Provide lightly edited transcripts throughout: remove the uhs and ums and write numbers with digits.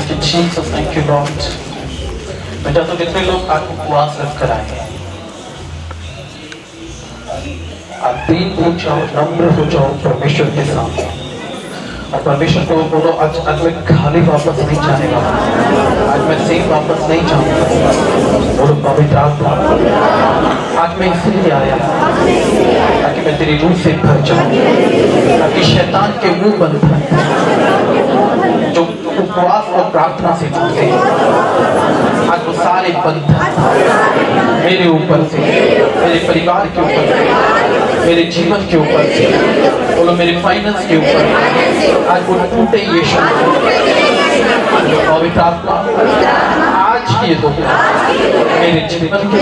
Thank you, Jesus. Thank you, Lord. बेटा तो कितने लोग आज उपवास रख कर आए हैं? आप दीन हो जाओ, नम्र हो जाओ परमेश्वर के सामने, और परमेश्वर को बोलो आज मैं खाली वापस नहीं जाने वाला, आज मैं सेम वापस नहीं जाऊंगा। बोलो पवित्र आत्मा, आज मैं इसलिए आया ताकि मैं तेरी रूह से भर जाऊं, ताकि शैतान के मुंह बंद जो उपवास और प्रार्थना से जुड़ते हैं, आज वो सारे बंधन मेरे ऊपर से, मेरे परिवार के ऊपर से, मेरे जीवन के ऊपर से, बोलो मेरे फाइनेंस के ऊपर, आज वो टूटे यीशु। पवित्र आत्मा आज की दो मेरे जीवन के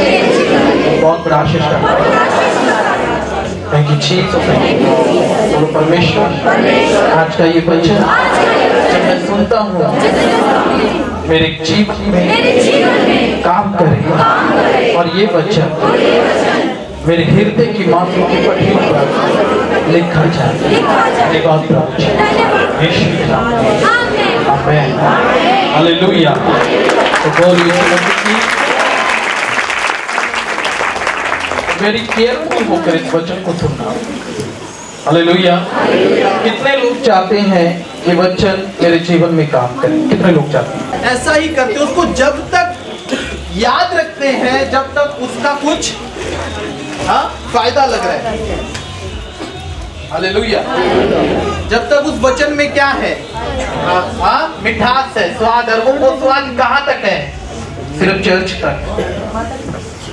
बहुत बड़ा आशीष करता है। Thank you Jesus. बोलो परमेश्वर आज का ये वचन जब मैं सुनता हूँ मेरे जीवन में काम करे, और ये वचन मेरे हृदय की मांसों की पटरी पर लिखा जाए। यीशु के नाम में आमीन। हालेलुया। तो बोलिए मेरी केयरफुल होकर इस वचन को सुनना। हालेलुया। कितने लोग चाहते हैं ये वचन मेरे जीवन में काम करे? कितने लोग चाहते हैं? ऐसा ही करते हैं, उसको जब तक याद रखते हैं जब तक उसका कुछ फायदा लग रहा है। हालेलुया। जब तक उस वचन में क्या है, मिठास है, स्वाद है। वो स्वाद कहाँ तक है? सिर्फ चर्च तक।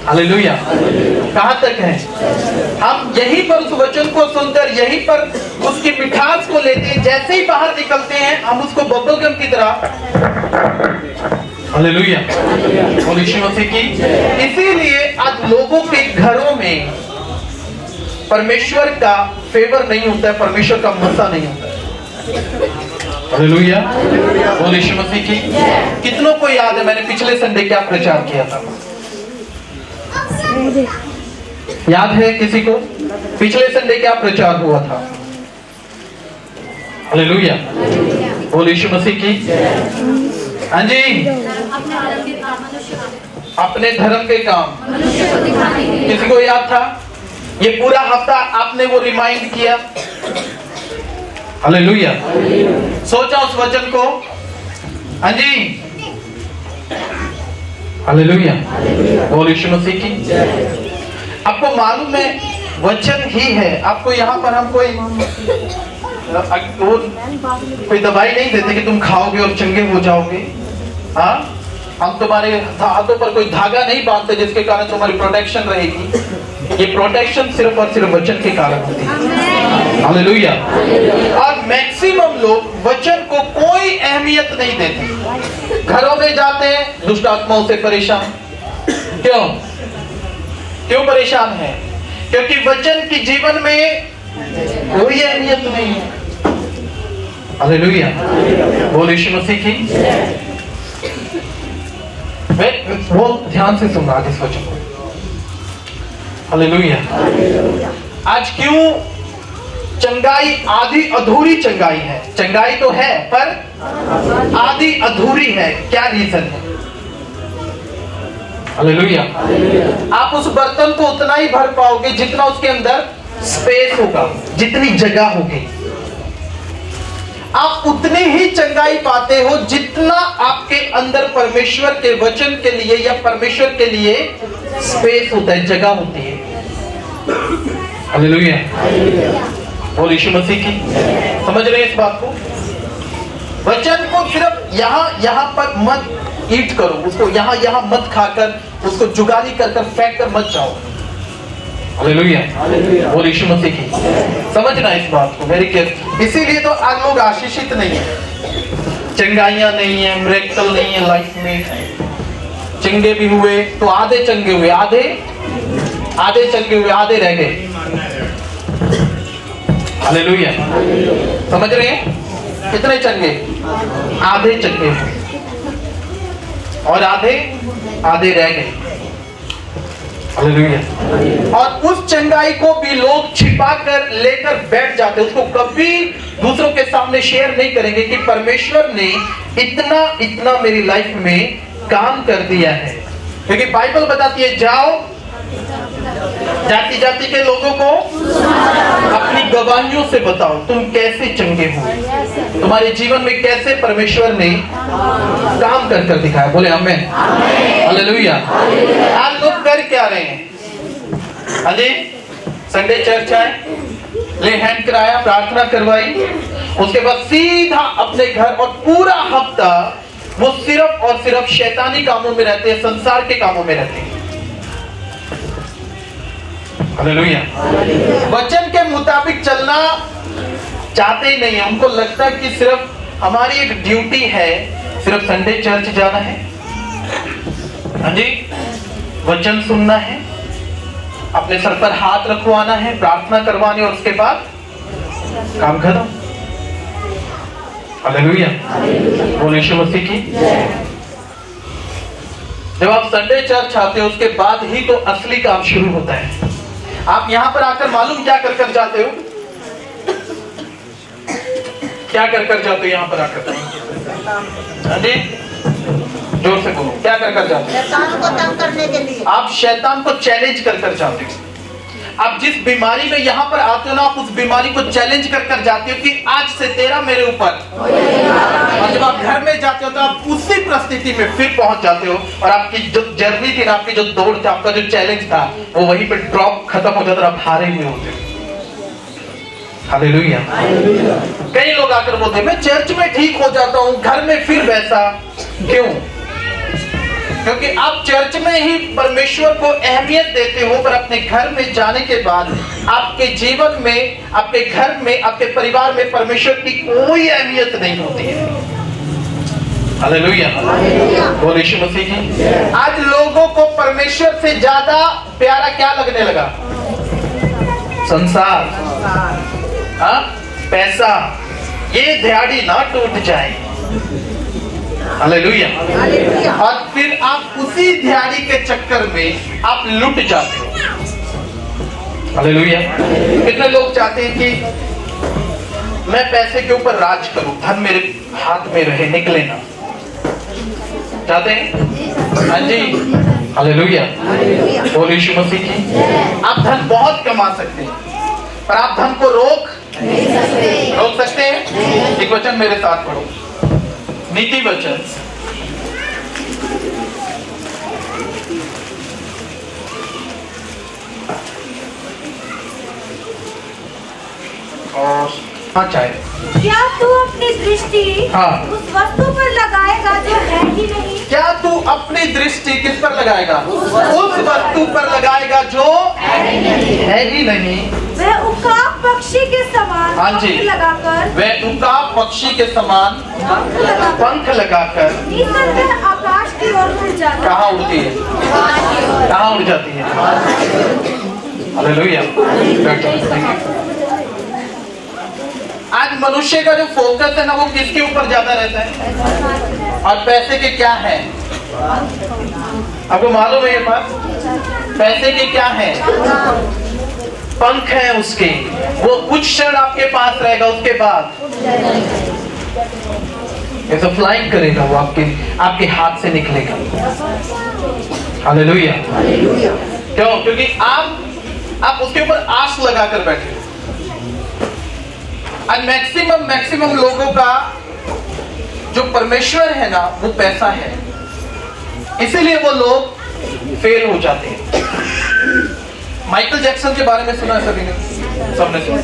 हालेलुया। कहाँ तक है? हम यहीं पर उस वचन को सुनकर यहीं पर उसकी मिठास को लेते हैं, जैसे ही बाहर निकलते हैं हम उसको बबल गम की तरह। हालेलुया। बोलो यीशु मसीह की। इसीलिए आज लोगों के घरों में परमेश्वर का फेवर नहीं होता है, परमेश्वर का मसा नहीं होता है। हालेलुया। बोलो यीशु मसीह की। कितनों को याद है मैंने पिछले संडे क्या प्रचार किया था? याद है किसी को? पिछले संडे क्या प्रचार हुआ था? हालेलुया। बोलो यीशु मसीह की। हाँ जी, अपने धर्म के काम। किसी को याद था? ये पूरा हफ्ता आपने वो रिमाइंड किया। हालेलुया। सोचा उस वचन को। हाँ जी, हालेलुया। बोलो यीशु मसीह की। आपको मालूम है वचन ही है। आपको यहाँ पर हम कोई दवाई नहीं देते कि तुम खाओगे और चंगे हो जाओगे। हाँ, हम तुम्हारे हाथों पर कोई धागा नहीं बांधते जिसके कारण तुम्हारी प्रोटेक्शन रहेगी। ये प्रोटेक्शन सिर्फ और सिर्फ वचन के कारण होती है। हालेलुया। और मैक्सिमम लोग वचन को कोई अहमियत नहीं देते। घरों में जाते हैं दुष्ट आत्माओं से परेशान। क्यों परेशान है? क्योंकि वचन की जीवन में कोई अहमियत नहीं है। हालेलुया। बोलो यीशु मसीह की। मैं बहुत ध्यान से सुन रहा था इस वचन को। हालेलुया। आज क्यों चंगाई आधी अधूरी चंगाई है? चंगाई तो है पर आधी अधूरी है। क्या रीजन है? हालेलुया। आप उस बर्तन को उतना ही भर पाओगे जितना उसके अंदर स्पेस होगा, जितनी जगह होगी। आप उतनी ही चंगाई पाते हो जितना आपके अंदर परमेश्वर के वचन के लिए या परमेश्वर के लिए स्पेस होता है, जगह होती है। हालेलुया। बोलो यीशु मसीह की। समझ रहे हैं इस बात को? वचन को सिर्फ यहाँ पर मत ईट करो, उसको यहाँ मत खाकर उसको जुगाली कर फेंक कर मत जाओ। हालेलुया। बोलो यीशु मसीह की। समझना इस बात को मेरी केयर। इसीलिए तो आज लोग आशीषित नहीं है, चंगाइयां नहीं है, मिरेकल नहीं है लाइफ में। चंगे भी हुए तो आधे चंगे हुए, आधे चंगे हुए, आधे रह गए। हालेलुया। समझ रहे हैं? कितने चंगे? आधे चंगे और आधे रह गए। हालेलुया। और उस चंगाई को भी लोग छिपा कर लेकर बैठ जाते, उसको कभी दूसरों के सामने शेयर नहीं करेंगे कि परमेश्वर ने इतना इतना मेरी लाइफ में काम कर दिया है। क्योंकि बाइबल बताती है, जाओ जाति जाति के लोगों को अपनी गवाहियों से बताओ तुम कैसे चंगे हो, तुम्हारे जीवन में कैसे परमेश्वर ने काम कर कर दिखाया। बोले आमीन, हालेलुया। आज लोग कर क्या रहे हैं? अरे संडे चर्च आए, ले हैंड कराया, प्रार्थना करवाई, उसके बाद सीधा अपने घर और पूरा हफ्ता वो सिर्फ और सिर्फ शैतानी कामों में रहते हैं, संसार के कामों में रहते हैं। हालेलुया। वचन के मुताबिक चलना चाहते ही नहीं है, उनको लगता है कि सिर्फ हमारी एक ड्यूटी है, सिर्फ संडे चर्च जाना है, हाँ जी, वचन सुनना है, अपने सर पर हाथ रखवाना है, प्रार्थना करवानी और उसके बाद काम खत्म। हालेलुया। बोल यीशु मसीह की। जब आप संडे चर्च आते हो उसके बाद ही तो असली काम शुरू होता है। आप यहां पर आकर मालूम क्या कर कर जाते हो? क्या कर कर जाते हो यहां पर आकर? हाँ जी, जोर से बोलो, क्या कर कर जाते हो? शैतान को तंग करने के लिए। आप शैतान को चैलेंज कर कर जाते हो। आप जिस बीमारी में यहाँ पर आते हो ना, आप उस बीमारी को चैलेंज कर कर जाते हो कि आज से तेरा मेरे ऊपर। और जब आप घर में जाते हो तो आप उसी परिस्थिति में फिर पहुंच जाते हो और आपकी जो जर्नी थी ना, आपकी जो दौड़ था, आपका जो चैलेंज था, वो वहीं पे ड्रॉप खत्म हो जाता और आप हारे हुए होते हो। हालेलुया। कई लोग आकर बोलते हैं मैं चर्च में ठीक हो जाता हूँ, घर में फिर वैसा। क्यों? क्योंकि आप चर्च में ही परमेश्वर को अहमियत देते हो, पर अपने घर में जाने के बाद आपके जीवन में, आपके घर में, आपके परिवार में परमेश्वर की कोई अहमियत नहीं होती है। हालेलुया। बोल यीशु मसीह की। आज लोगों को परमेश्वर से ज्यादा प्यारा क्या लगने लगा? संसार, हाँ, पैसा, ये दिहाड़ी ना टूट जाए। हालेलुया। और फिर आप उसी दिहाड़ी के चक्कर में आप लुट जाते हो। हालेलुया। कितने लोग चाहते हैं कि मैं पैसे के ऊपर राज करूं, धन मेरे हाथ में रहे, निकले ना, चाहते हैं? हाँ जी, हालेलुया। बोल यीशु मसीह की। आप धन बहुत कमा सकते हैं, पर आप धन को रोक सकते हैं? एक वचन मेरे साथ पढ़ो, नीति वचन और चाहे क्या तू अपनी दृष्टि उस वस्तु पर लगाएगा जो है ही नहीं? क्या तू अपनी दृष्टि किस पर लगाएगा? उस वस्तु पर लगाएगा जो है ही नहीं। वह उकाब पक्षी के समान पंख लगाकर, वह उकाब पक्षी के समान पंख लगाकर निसंदेह आकाश की ओर उड़ जाता। कहाँ उड़ती है? कहाँ उड़ जाती है? हालेलुया। आज मनुष्य का जो फोकस है ना, वो किसके ऊपर ज्यादा रहता है? और पैसे के क्या है? आपको मालूम है ये बात? पैसे के क्या है? पंख है उसके, वो कुछ क्षण आपके पास रहेगा, उसके बाद ऐसा फ्लाइंग करेगा, वो आपके हाथ से निकलेगा। हालेलुया। क्यों? क्योंकि आप उसके ऊपर आस लगाकर बैठे हो। और मैक्सिमम लोगों का जो परमेश्वर है ना, वो पैसा है, इसीलिए वो लोग फेल हो जाते हैं। माइकल जैक्सन के बारे में सुना है सभी ने? सबने सुना।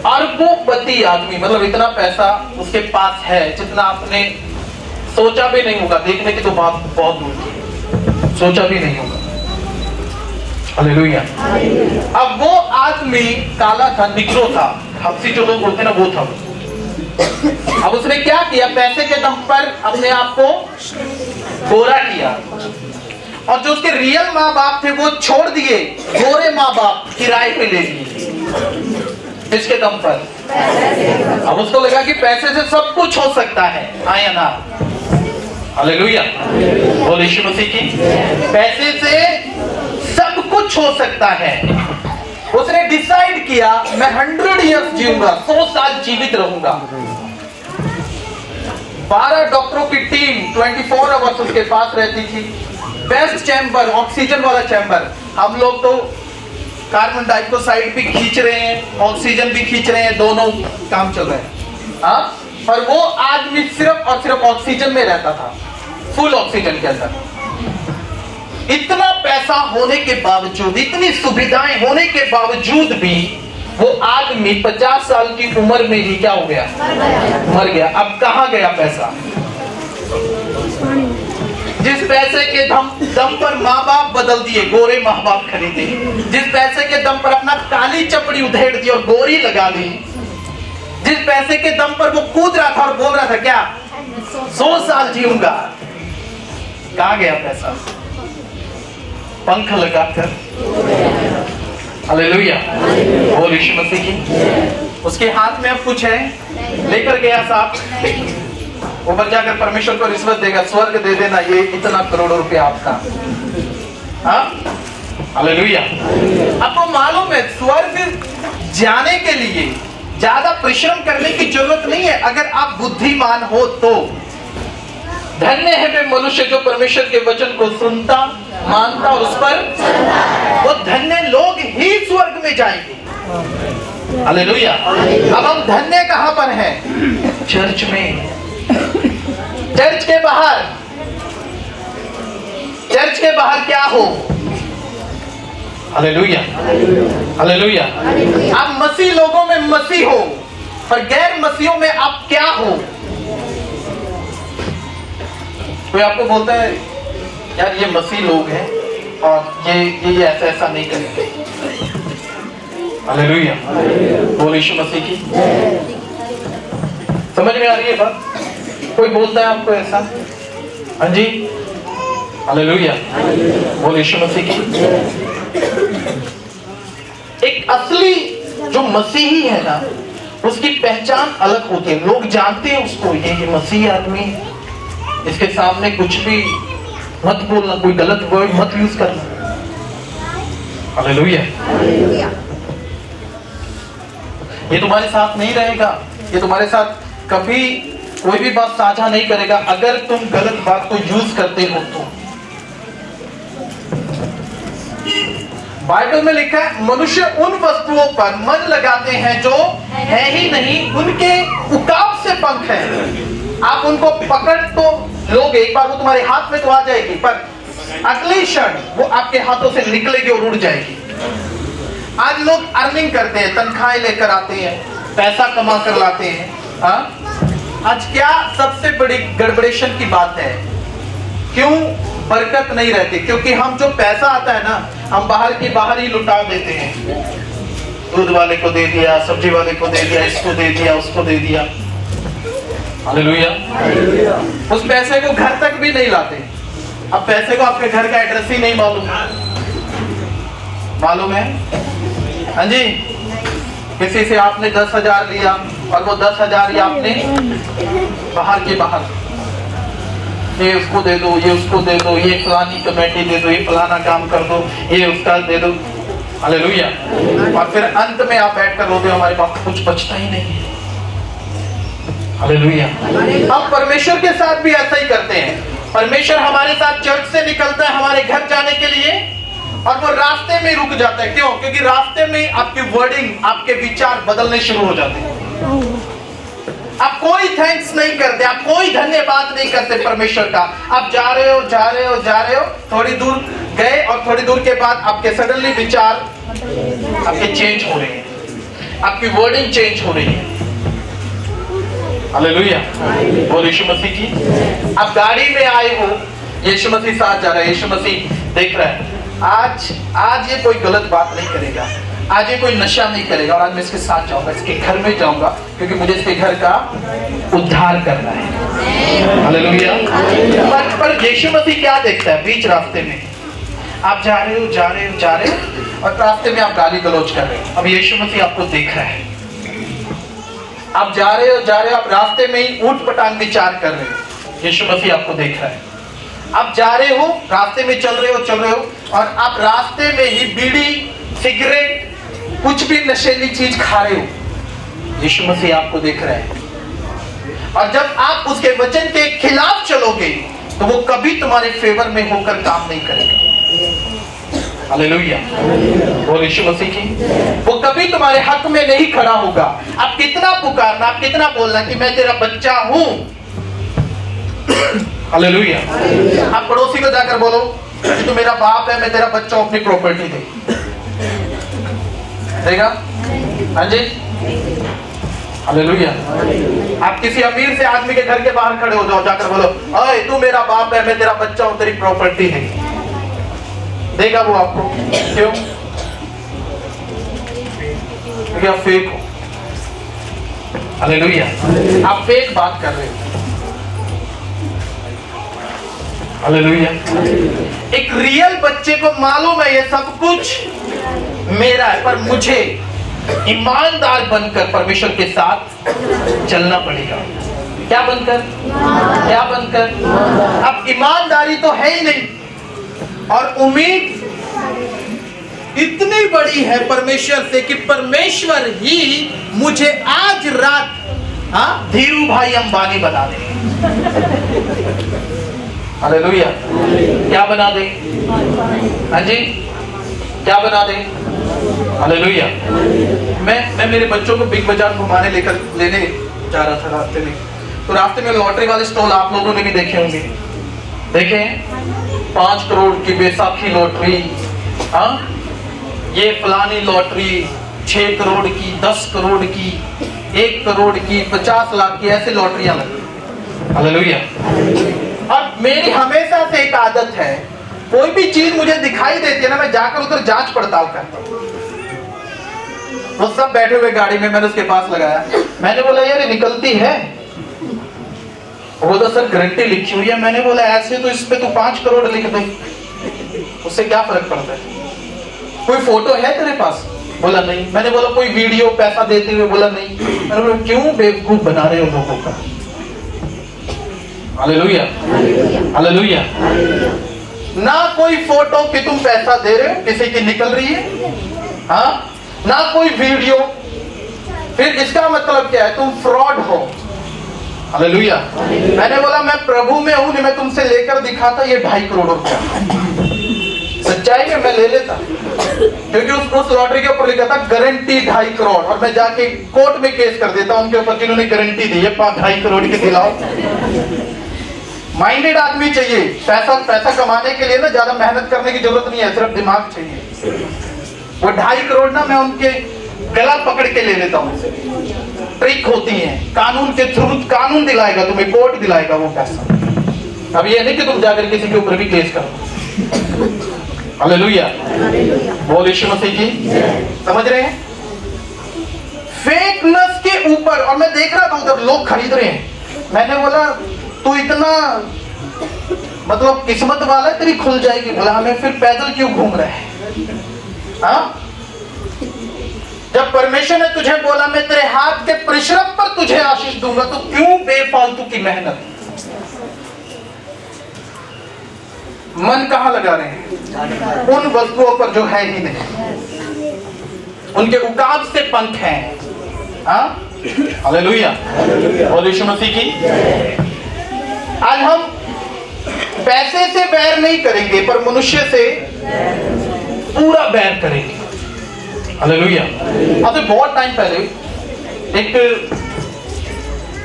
अरबोपति आदमी, मतलब इतना पैसा उसके पास है जितना आपने सोचा भी नहीं होगा। देखने की तो बात बहुत दूर की, सोचा भी नहीं होगा। हालेलुया। अब वो आदमी काला था, निग्रो था, हब्सी जो लोग बोलते ना, वो था। अब उसने क्या किया? पैसे के दम पर अपने आप को गोरा किया, और जो उसके रियल माँ बाप थे वो छोड़ दिए, गोरे माँ बाप किराए पे ले लिए। इसके दम पर अब उसको लगा कि पैसे से सब कुछ हो सकता है, हाँ या ना? हालेलुया, बोल यीशु मसीह की। पैसे से सब कुछ हो सकता है। उसने डिसाइड किया मैं 100 इयर्स जीऊंगा, 100 साल जीवित रहूंगा। 12 डॉक्टरों की टीम 24 आवर्स उसके पास रहती थी। बेस्ट चैम्बर, ऑक्सीजन वाला चैम्बर। हम लोग तो कार्बन डाइऑक्साइड भी खींच रहे हैं, ऑक्सीजन भी खींच रहे हैं, दोनों काम चल रहे हैं। हाँ, और वो आदमी सिर्फ और सिर्फ ऑक्सीजन में रहता था, फुल ऑक्सीजन के अंदर। इतना पैसा होने के बावजूद, इतनी सुविधाएं होने के बावजूद भी वो आदमी 50 साल की उम्र में ही क्या हो गया? मर गया। अब कहां गया पैसा? जिस पैसे के दम पर माँ बाप बदल दिए, गोरे माँ बाप खरीदे, जिस पैसे के दम पर अपना काली चपड़ी उधेड़ दी और गोरी लगा दी, जिस पैसे के दम पर वो कूद रहा था और बोल रहा था क्या 100 साल जीऊंगा, कहां गया पैसा? पंख लगाकर। हालेलुया, बोल यीशु मसीह की। उसके हाथ में अब कुछ है, लेकर गया साहब, ऊपर जाकर परमेश्वर को रिश्वत देगा, स्वर्ग दे देना, ये इतना करोड़ों रुपया आपका। हाँ, हालेलुया। आपको मालूम है स्वर्ग जाने के लिए ज्यादा परिश्रम करने की जरूरत नहीं है, अगर आप बुद्धिमान हो तो। धन्य है वे मनुष्य जो परमेश्वर के वचन को सुनता, मानता और उस पर, वो धन्य लोग ही स्वर्ग में जाएंगे। हालेलुया। अब हम धन्य कहां पर हैं? चर्च में, चर्च के बाहर। चर्च के बाहर क्या हो? Hallelujah, hallelujah. आप मसीह लोगों में मसीह हो, पर गैर मसीहों में आप क्या हो? कोई आपको बोलता है यार ये मसीह लोग हैं और ये ऐसा ऐसा नहीं करेंगे। हालेलुया, बोल यीशु मसीह की। समझ में आ रही है बात? कोई बोलता है आपको ऐसा? हाँ जी, हालेलुया, बोल यीशु मसीह की। एक असली जो मसीही है ना, उसकी पहचान अलग होती है। लोग जानते हैं उसको, ये मसीही आदमी, इसके सामने कुछ भी मत बोलना, कोई गलत वर्ड मत यूज करना। हालेलुया। ये तुम्हारे साथ नहीं रहेगा, ये तुम्हारे साथ कभी कोई भी बात साझा नहीं करेगा अगर तुम गलत बात को यूज करते हो तो। बाइबल में लिखा है मनुष्य उन वस्तुओं पर मन लगाते हैं जो है ही नहीं, उनके उकाब से पंख है। आप उनको पकड़ तो लोगे, एक बार वो तुम्हारे हाथ में तो आ जाएगी, पर अगले क्षण वो आपके हाथों से निकलेगी और उड़ जाएगी। आज लोग अर्निंग करते हैं, तनख्वाहें लेकर आते हैं, पैसा कमा कर लाते हैं। हाँ, आज क्या सबसे बड़ी गड़बड़ेशन की बात है? क्यों बरकत नहीं रहती? क्योंकि हम जो पैसा आता है ना, हम बाहर की बाहर ही लुटा देते हैं। दूध वाले को दे दिया, सब्जी वाले को दे दिया, इसको दे दिया, उसको दे दिया। हालेलुया। उस पैसे को घर तक भी नहीं लाते। अब पैसे को आपके घर का एड्रेस ही नहीं मालूम है? हाँ जी, किसी से आपने 10,000 लिया और वो 10,000 ही आपने बाहर के बाहर, ये उसको दे दो, ये उसको दे दो, ये फलानी कमेटी दे दो, ये फलाना काम कर दो, ये उसका दे दो। हालेलुया। और फिर अंत में आप बैठकर रोते हो हमारे पास कुछ बचता ही नहीं है। हालेलुया। हम परमेश्वर के साथ भी ऐसा ही करते हैं। परमेश्वर हमारे साथ चर्च से निकलता है हमारे घर जाने के लिए और वो रास्ते में रुक जाता है। क्यों? क्योंकि रास्ते में आपकी वर्डिंग, आपके विचार बदलने शुरू हो जाते हैं। आप कोई थैंक्स नहीं करते, आप कोई धन्यवाद नहीं करते परमेश्वर का। आप जा रहे हो, जा रहे हो, जा रहे हो, थोड़ी दूर गए और थोड़ी दूर के बाद आपके सडनली विचार आपके चेंज हो रहे हैं, आपकी वर्डिंग चेंज हो रही है। हालेलुया, बोल यीशु मसीह की। आप गाड़ी में आए हो, यीशु मसीह साथ जा रहा है, यीशु मसीह देख रहा है। आज ये कोई गलत बात नहीं करेगा, आज ये कोई नशा नहीं करेगा और आज मैं इसके साथ जाऊंगा, इसके घर में जाऊंगा क्योंकि मुझे इसके घर का उद्धार करना है। हालेलुया। पर यीशु मसीह क्या देखता है? बीच रास्ते में आप जा रहे हो, जा रहे हो, जा रहे हो और रास्ते में आप गाली गलौज कर रहे हो। अब यीशु मसीह आपको देख रहा है, आप जा रहे हो, जा रहे हो, आप रास्ते में ही ऊट पटांग विचार कर रहे हो। यीशु मसीह आपको देख रहा है। आप जा रहे हो, रास्ते में चल रहे हो और आप रास्ते में ही बीड़ी, सिगरेट, कुछ भी नशीली चीज खा रहे हो। यीशु मसीह आपको देख रहा है और जब आप उसके वचन के खिलाफ चलोगे तो वो कभी तुम्हारे फेवर में होकर काम नहीं करेगा। हालेलुया, बोल यीशु मसीह की। वो कभी तुम्हारे हक में नहीं खड़ा होगा। आप कितना पुकारना, आप कितना बोलना कि मैं तेरा बच्चा हूं। हालेलुया। आप पड़ोसी को जाकर बोलो कि तू मेरा बाप है, मैं तेरा बच्चा हूं, अपनी प्रॉपर्टी दे देगा। हाँ जी, हालेलुया। आप किसी अमीर से आदमी के घर के बाहर खड़े हो जाओ, जाकर बोलो ओए तू मेरा बाप है, मैं तेरा बच्चा हूं, तेरी प्रॉपर्टी दे, देगा वो आपको। क्यों? क्योंकि आप फेक हो। हालेलुया, आप फेक बात कर रहे हो। हालेलुया। एक रियल बच्चे को मालूम है ये सब कुछ मेरा है, पर मुझे ईमानदार बनकर परमेश्वर के साथ चलना पड़ेगा। क्या बनकर? क्या बनकर? अब ईमानदारी तो है ही नहीं और उम्मीद इतनी बड़ी है परमेश्वर से कि परमेश्वर ही मुझे आज रात धीरू भाई अंबानी बना दे। हालेलुया। क्या बना दे? हाँ जी, क्या बना दे? हालेलुया। मैं मेरे बच्चों को बिग बाजार घुमाने लेने जा रहा था रास्ते में, तो रास्ते में लॉटरी वाले स्टॉल आप लोगों ने भी देखे होंगे। देखे 5 करोड़ की बैसाखी लॉटरी, ये फलानी लॉटरी 6 करोड़ की, 10 करोड़ की, 1 करोड़ की, 50 लाख की, ऐसे लॉटरियां लगी। हालेलुया। और मेरी हमेशा से एक आदत है, कोई भी चीज मुझे दिखाई देती है ना, मैं जाकर उधर जांच पड़ताल करता हूँ। वो सब बैठे हुए गाड़ी में, मैंने उसके पास लगाया, मैंने बोला यार ये निकलती है? वो तो सर गारंटी लिखी हुई है। मैंने बोला ऐसे तो इस पे तू 5 करोड़ लिख दे, उससे क्या फर्क पड़ता है? कोई फोटो है तेरे पास? बोला नहीं। मैंने बोला कोई वीडियो पैसा देते हुए? बोला नहीं। मैंने बोला क्यों बेवकूफ बना रहे हो लोगों का? Hallelujah, hallelujah. ना कोई फोटो कि तुम पैसा दे रहे हो, किसी की निकल रही है, हाँ, ना कोई वीडियो, फिर इसका मतलब क्या है? तुम फ्रॉड हो। हालेलुया। मैंने बोला मैं प्रभु में हूं, मैं तुमसे लेकर दिखाता ये 2.5 करोड़ रुपया, सच्चाई में मैं ले लेता, क्योंकि उस लॉटरी के ऊपर लिखा था गारंटी 2.5 करोड़, और मैं जाके कोर्ट में केस कर देता उनके ऊपर जिन्होंने गारंटी दी है 2.5 करोड़ की दिलाओ। माइंडेड आदमी चाहिए। पैसा कमाने के लिए ना ज्यादा मेहनत करने की जरूरत नहीं है, सिर्फ दिमाग चाहिए। वो 2.5 करोड़ ना मैं उनके गला पकड़ के ले लेता हूँ। ट्रिक होती है, कानून के थ्रू कानून दिलाएगा तुम्हें, कोर्ट दिलाएगा वो पैसा। अब ये नहीं कि तुम जाकर किसी के ऊपर भी केस करो। हालेलुया, बोल यीशु मसीह की। समझ रहे हैं? फेकनेस के ऊपर, और मैं देख रहा था उधर लोग खरीद रहे हैं। मैंने बोला तू इतना मतलब किस्मत वाला है, तेरी खुल जाएगी। बोला हमें फिर पैदल क्यों घूम रहे हैं? हाँ, जब परमेश्वर ने तुझे बोला मैं तेरे हाथ के परिश्रम पर तुझे आशीष दूंगा, तो क्यों बेफालतू की मेहनत? मन कहां लगा रहे हैं? उन वस्तुओं पर जो है ही नहीं, उनके उकाब से पंख हैं। हाँ, हालेलुया, बोल यीशु मसीह की। आज हम पैसे से बैर नहीं करेंगे, पर मनुष्य से पूरा बैर करेंगे। हालेलुया। अब तो बहुत टाइम पहले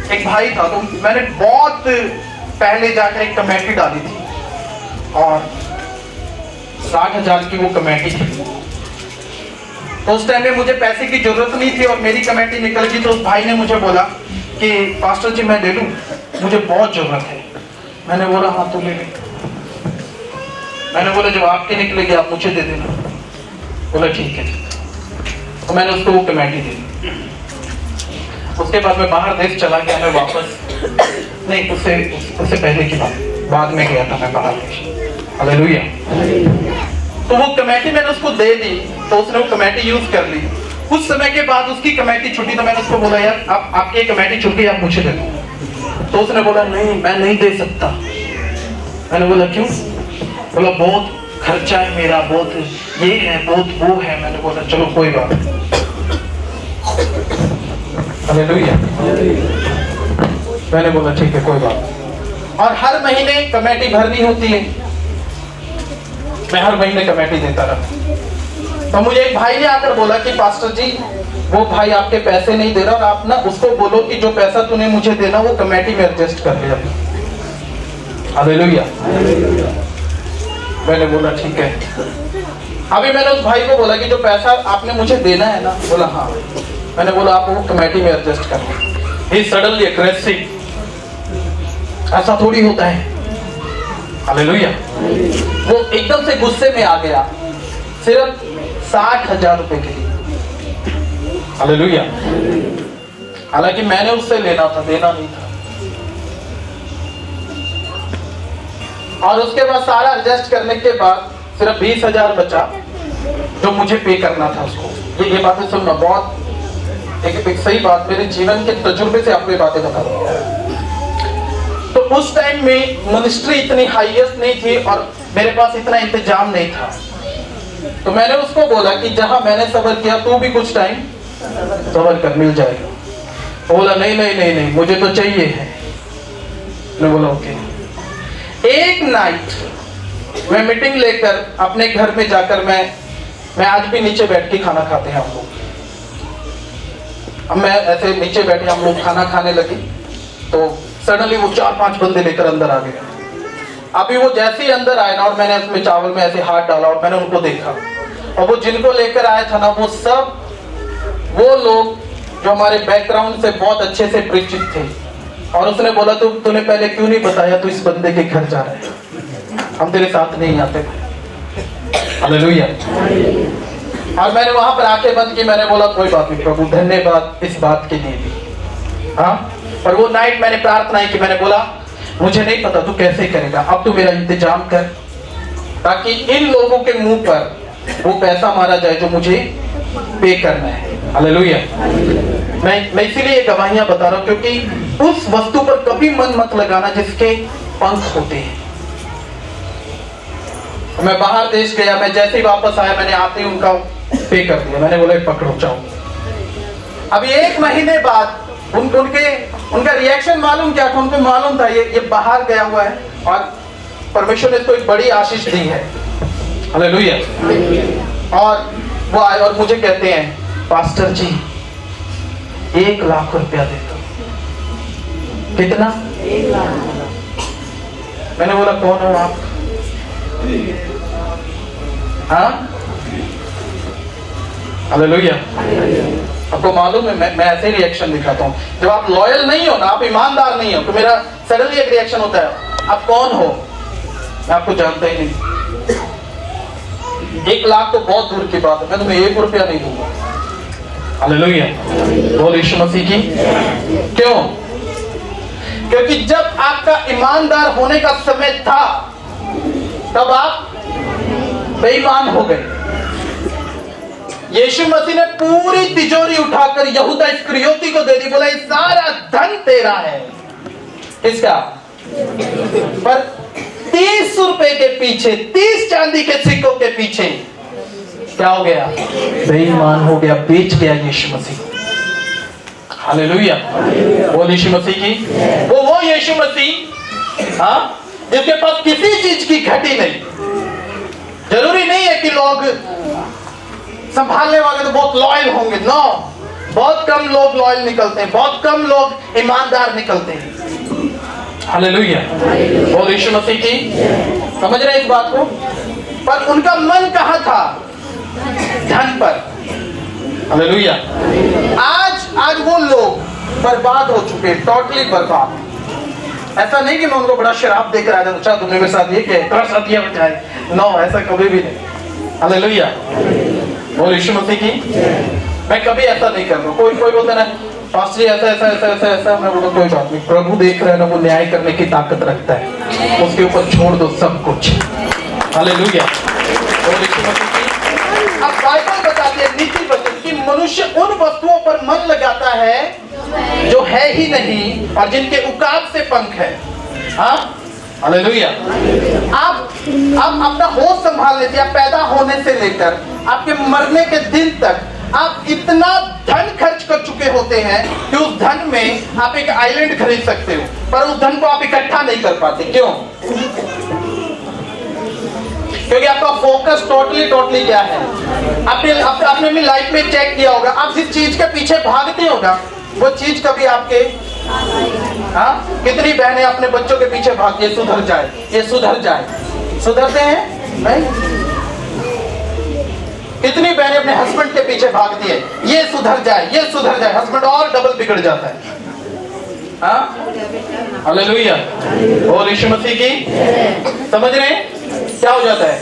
एक भाई था, तो मैंने बहुत पहले जाकर एक कमेटी डाली थी और 60,000 की वो कमेटी थी। तो उस टाइम में मुझे पैसे की जरूरत नहीं थी और मेरी कमेटी निकल गई। तो उस भाई ने मुझे बोला कि पास्टर जी मैं ले लूं, मुझे बहुत जरूरत है। मैंने बोला हाँ तो ले ले। मैंने बोला जब आपके निकलेगी आप मुझे दे देना। बोला ठीक है। तो मैंने उसको वो कमेटी दे दी। उसके बाद मैं बाहर देश चला गया। मैं वापस नहीं, उससे पहले की बात, बाद में गया था मैं बाहर देश। हालेलुया। तो वो कमेटी मैंने उसको दे दी, तो उसने वो कमेटी यूज कर ली। कुछ समय के बाद उसकी कमेटी छूटी, तो मैंने उसको बोला यार आपकी कमेटी छूट गई, आप मुझे दे दो। तो उसने बोला नहीं, मैं नहीं दे सकता। मैंने बोला क्यों? बोला बहुत खर्चा है मेरा, बहुत ये है, बहुत वो है। मैंने बोला चलो कोई बात नहीं। हालेलुया। मैंने बोला ठीक है कोई बात नहीं। और हर महीने कमेटी भरनी होती है, मैं हर महीने कमेटी देता रहा। तो मुझे एक भाई ने आकर बोला कि पास्टर जी वो भाई आपके पैसे नहीं दे रहा, और आप ना उसको बोलो कि जो पैसा तूने मुझे देना वो कमेटी में एडजस्ट कर लिया। हालेलुया। मैंने बोला ठीक है। अभी मैंने उस भाई को बोला कि जो पैसा आपने मुझे देना है ना, बोला हाँ। मैंने बोला आप वो कमेटी में एडजस्ट कर लो। ही सडनली एग्रेसिव, ऐसा थोड़ी होता है। हालेलुया। वो एकदम से गुस्से में आ गया, सिर्फ 60,000 रुपए के लिए। हालेलुया। हालांकि मैंने उससे लेना था, देना नहीं था। और उसके बाद सारा एडजस्ट करने के बाद सिर्फ 20,000 बचा जो मुझे पे करना था उसको। ये बातें सुनना, बहुत एक सही बात, मेरे जीवन के तजुर्बे से आपको ये बातें बता रहा हूं। तो उस टाइम में मिनिस्ट्री इतनी हाईएस्ट नहीं थी और मेरे पास इतना इंतजाम नहीं था। तो मैंने उसको बोला कि जहां मैंने सबर किया तू भी कुछ टाइम सबर कर, मिल जाएगा। बोला नहीं नहीं नहीं नहीं, मुझे तो चाहिए है। मैं बोला ओके। एक नाइट मैं मीटिंग लेकर अपने घर में जाकर मैं आज भी नीचे बैठ के खाना खाते हैं हम लोग। अब मैं ऐसे नीचे बैठे, हम लोग खाना खाने लगे तो सडनली वो 4-5 बंदे लेकर अंदर आ गए। अभी वो जैसे ही अंदर आए ना, और मैंने उसमें चावल में ऐसे हाथ डाला और मैंने उनको देखा, और वो जिनको लेकर आया था ना, वो सब वो लोग जो हमारे बैकग्राउंड से बहुत अच्छे से परिचित थे। और उसने बोला तूने पहले क्यों नहीं बताया तू इस बंदे के घर जा रहा है, हम तेरे साथ नहीं आते। हालेलुया। और मैंने वहां पर आंखें बंद की, मैंने बोला कोई बात नहीं प्रभु, धन्यवाद इस बात के लिए भी। हाँ, और वो नाइट मैंने प्रार्थना की, मैंने बोला मुझे नहीं पता तू कैसे करेगा, अब तू मेरा इंतजाम कर ताकि इन लोगों के मुंह पर वो पैसा मारा जाए जो मुझे पे करना है। हालेलुया। मैं इसीलिए गवाहियां बता रहा हूं क्योंकि उस वस्तु पर कभी मन मत लगाना जिसके पंख होते हैं। मैं बाहर देश गया, मैं जैसे ही वापस आया मैंने आते ही उनका पे कर दिया। मैंने बोला पकड़ो जाओ। अभी 1 महीने बाद उनका रिएक्शन मालूम क्या था? उनको मालूम था ये बाहर गया हुआ है और परमेश्वर ने इसको एक बड़ी आशीष दी है। हालेलुया। और वो आए और मुझे कहते हैं पास्टर जी 1 लाख रुपया देता। कितना? 1 लाख। मैंने बोला कौन हो आप? हाँ, हालेलुया। आपको मालूम है मैं ऐसे ही रिएक्शन दिखाता हूँ। जब आप लॉयल नहीं हो ना, आप ईमानदार नहीं हो, तो मेरा सडनली एक रिएक्शन होता है आप कौन हो? मैं आपको जानता ही नहीं। 1 लाख तो बहुत दूर की बात है, मैं तुम्हें 1 रुपया नहीं दूंगा। हालेलुया। बोल यीशु मसीह की। क्यों? क्योंकि जब आपका ईमानदार होने का समय था तब आप बेईमान हो गए। यीशु मसीह ने पूरी तिजोरी उठाकर यहूदा इस्करियोती को दे दी, बोला ये सारा धन तेरा है। किसका? पर 30 रुपए के पीछे, 30 चांदी के सिक्कों के पीछे क्या हो गया? बेईमान हो गया, बेच गया यीशु मसीह। हालेलुया। बोल यीशु मसीह की। वो यीशु मसीह, हाँ, जिसके पास किसी चीज की घटी नहीं। जरूरी नहीं है कि लोग संभालने वाले तो बहुत लॉयल होंगे, नो, बहुत कम लोग लॉयल निकलते हैं, बहुत कम लोग ईमानदार निकलते हैं। हालेलुया। बोल यीशु मसीह की। समझ रहे इस बात को? पर उनका मन कहाँ था? धन पर। हालेलुया। आज वो लोग बर्बाद हो चुके, टोटली बर्बाद। ऐसा नहीं कि मैं उनको बड़ा शराब देकर आ जाऊं, अच्छा तुमने मेरे साथ ये किया, तेरा साथ ये बचाए, नो, ऐसा कभी भी नहीं। हालेलुया। बोल यीशु मसीह की। मैं कभी ऐसा नहीं कर रहा। कोई बोलता ना पास्टर जी ऐसा ऐसा ऐसा ऐसा ऐसा, मैं बोलता कोई बात नहीं, प्रभु देख रहे हैं ना, वो न्याय करने की ताकत रखता है, उसके ऊपर छोड़ दो सब कुछ। हालेलुया। बोल यीशु मसीह की। अब बाइबल बताती है नीति वचन कि मनुष्य उन वस्तुओं पर मन लगाता है जो है ही नहीं और जिनके उकाब से पंख है। हाँ, हालेलुया। आप अपना होश संभालने से, पैदा होने से लेकर आपके मरने के दिन तक आप इतना धन खर्च कर चुके होते हैं कि उस धन में आप एक आइलैंड खरीद सकते हो, पर उस धन को आप इकट्ठा नहीं कर पाते। क्यों? क्योंकि आपका फोकस टोटली क्या है? आपने अपनी लाइफ में चेक किया होगा, आप जिस चीज के पीछे भागते होगा वो चीज कभी आपके कितनी बहनें अपने बच्चों के पीछे भागती है, सुधर जाए, ये सुधर जाए, सुधरते हैं नहीं? कितनी बहनें अपने हस्बैंड के पीछे भागती है, ये सुधर जाए, ये सुधर जाए, हस्बैंड और डबल बिगड़ जाता है। हालेलुया, और यीशु मसीह की समझ रहे हैं क्या हो जाता है?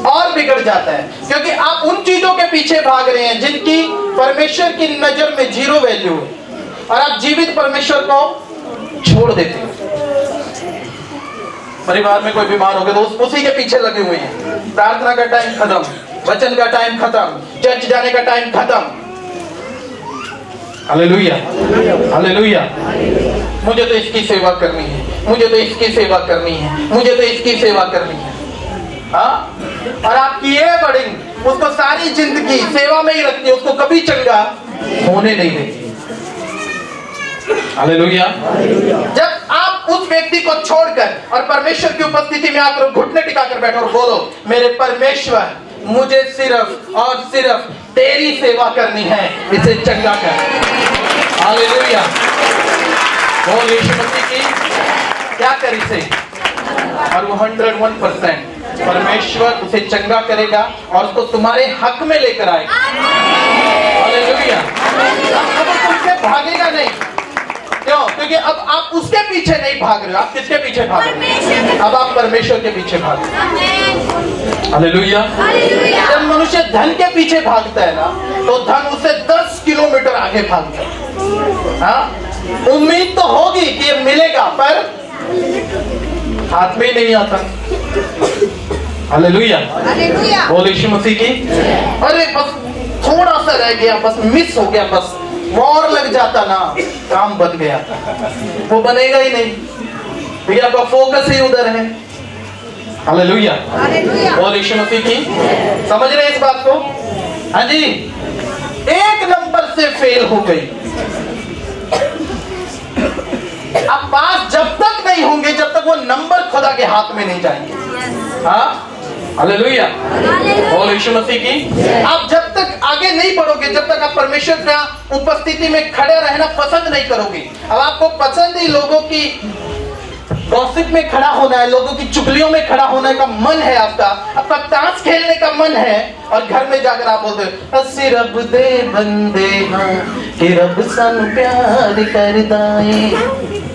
और बिगड़ जाता है, क्योंकि आप उन चीजों के पीछे भाग रहे हैं जिनकी परमेश्वर की नजर में जीरो वैल्यू है, और आप जीवित परमेश्वर को छोड़ देते हैं। परिवार में कोई बीमार हो गया तो उसी के पीछे लगे हुए हैं। प्रार्थना का टाइम खत्म, वचन का टाइम खत्म, चर्च जाने का टाइम खत्म। Hallelujah, hallelujah. मुझे तो इसकी सेवा करनी है, मुझे तो इसकी सेवा करनी है, मुझे तो इसकी सेवा करनी है। हाँ, और आप किए बड़िंग उसको सारी जिंदगी सेवा में ही रखती है, उसको कभी चंगा होने नहीं देती। हालेलुया। जब आप उस व्यक्ति को छोड़कर और परमेश्वर की उपस्थिति में आकर घुटने टिकाकर बैठो और बोलो, मेरे परमेश्वर, मुझे सिर्फ और सिर्फ तेरी सेवा करनी है, इसे चंगा कर। हालेलुया। बोल यीशु मसीह की क्या कर इसे, और वो 101% परमेश्वर उसे चंगा करेगा और उसको तुम्हारे हक में लेकर आएगा। हालेलुया। अब तुमसे भागेगा नहीं। क्यों? क्योंकि अब आप उसके पीछे नहीं भाग रहे हो, आप किसके पीछे भाग रहे हो? अब आप परमेश्वर के पीछे भाग रहे हो। हालेलुया। जब मनुष्य धन के पीछे भागता है ना, तो धन उसे 10 किलोमीटर आगे भागता है। हाँ, उम्मीद तो होगी कि ये मिलेगा, पर हाथ में ही नहीं आता। हालेलुया, बोल यीशु मसीह की। अरे बस थोड़ा सा रह गया, बस मिस हो गया, बस और लग जाता ना, काम बन गया। वो बनेगा ही नहीं, क्योंकि आपका फोकस ही उधर है। हालेलुया, बोल यीशु मसीह की। समझ रहे इस बात को? हाँ जी, एक नंबर से फेल हो गई। अब पास जब तक नहीं होंगे जब तक वो नंबर खुदा के हाथ में नहीं जाएंगे। हाँ, हालेलुया, बोल यीशु मसीह की। आप जब तक आगे नहीं बढ़ोगे, जब तक आप परमेश्वर का उपस्थिति में खड़े रहना पसंद नहीं करोगे। अब आपको पसंद ही लोगों की गॉसिप में खड़ा होना है, लोगों की चुगलियों में खड़ा होने का मन है, आपका ताश खेलने का मन है, और घर में जाकर आप बोलते हो, अस्सी रब दे बंदे हाँ कि रब सन प्यार करदाए।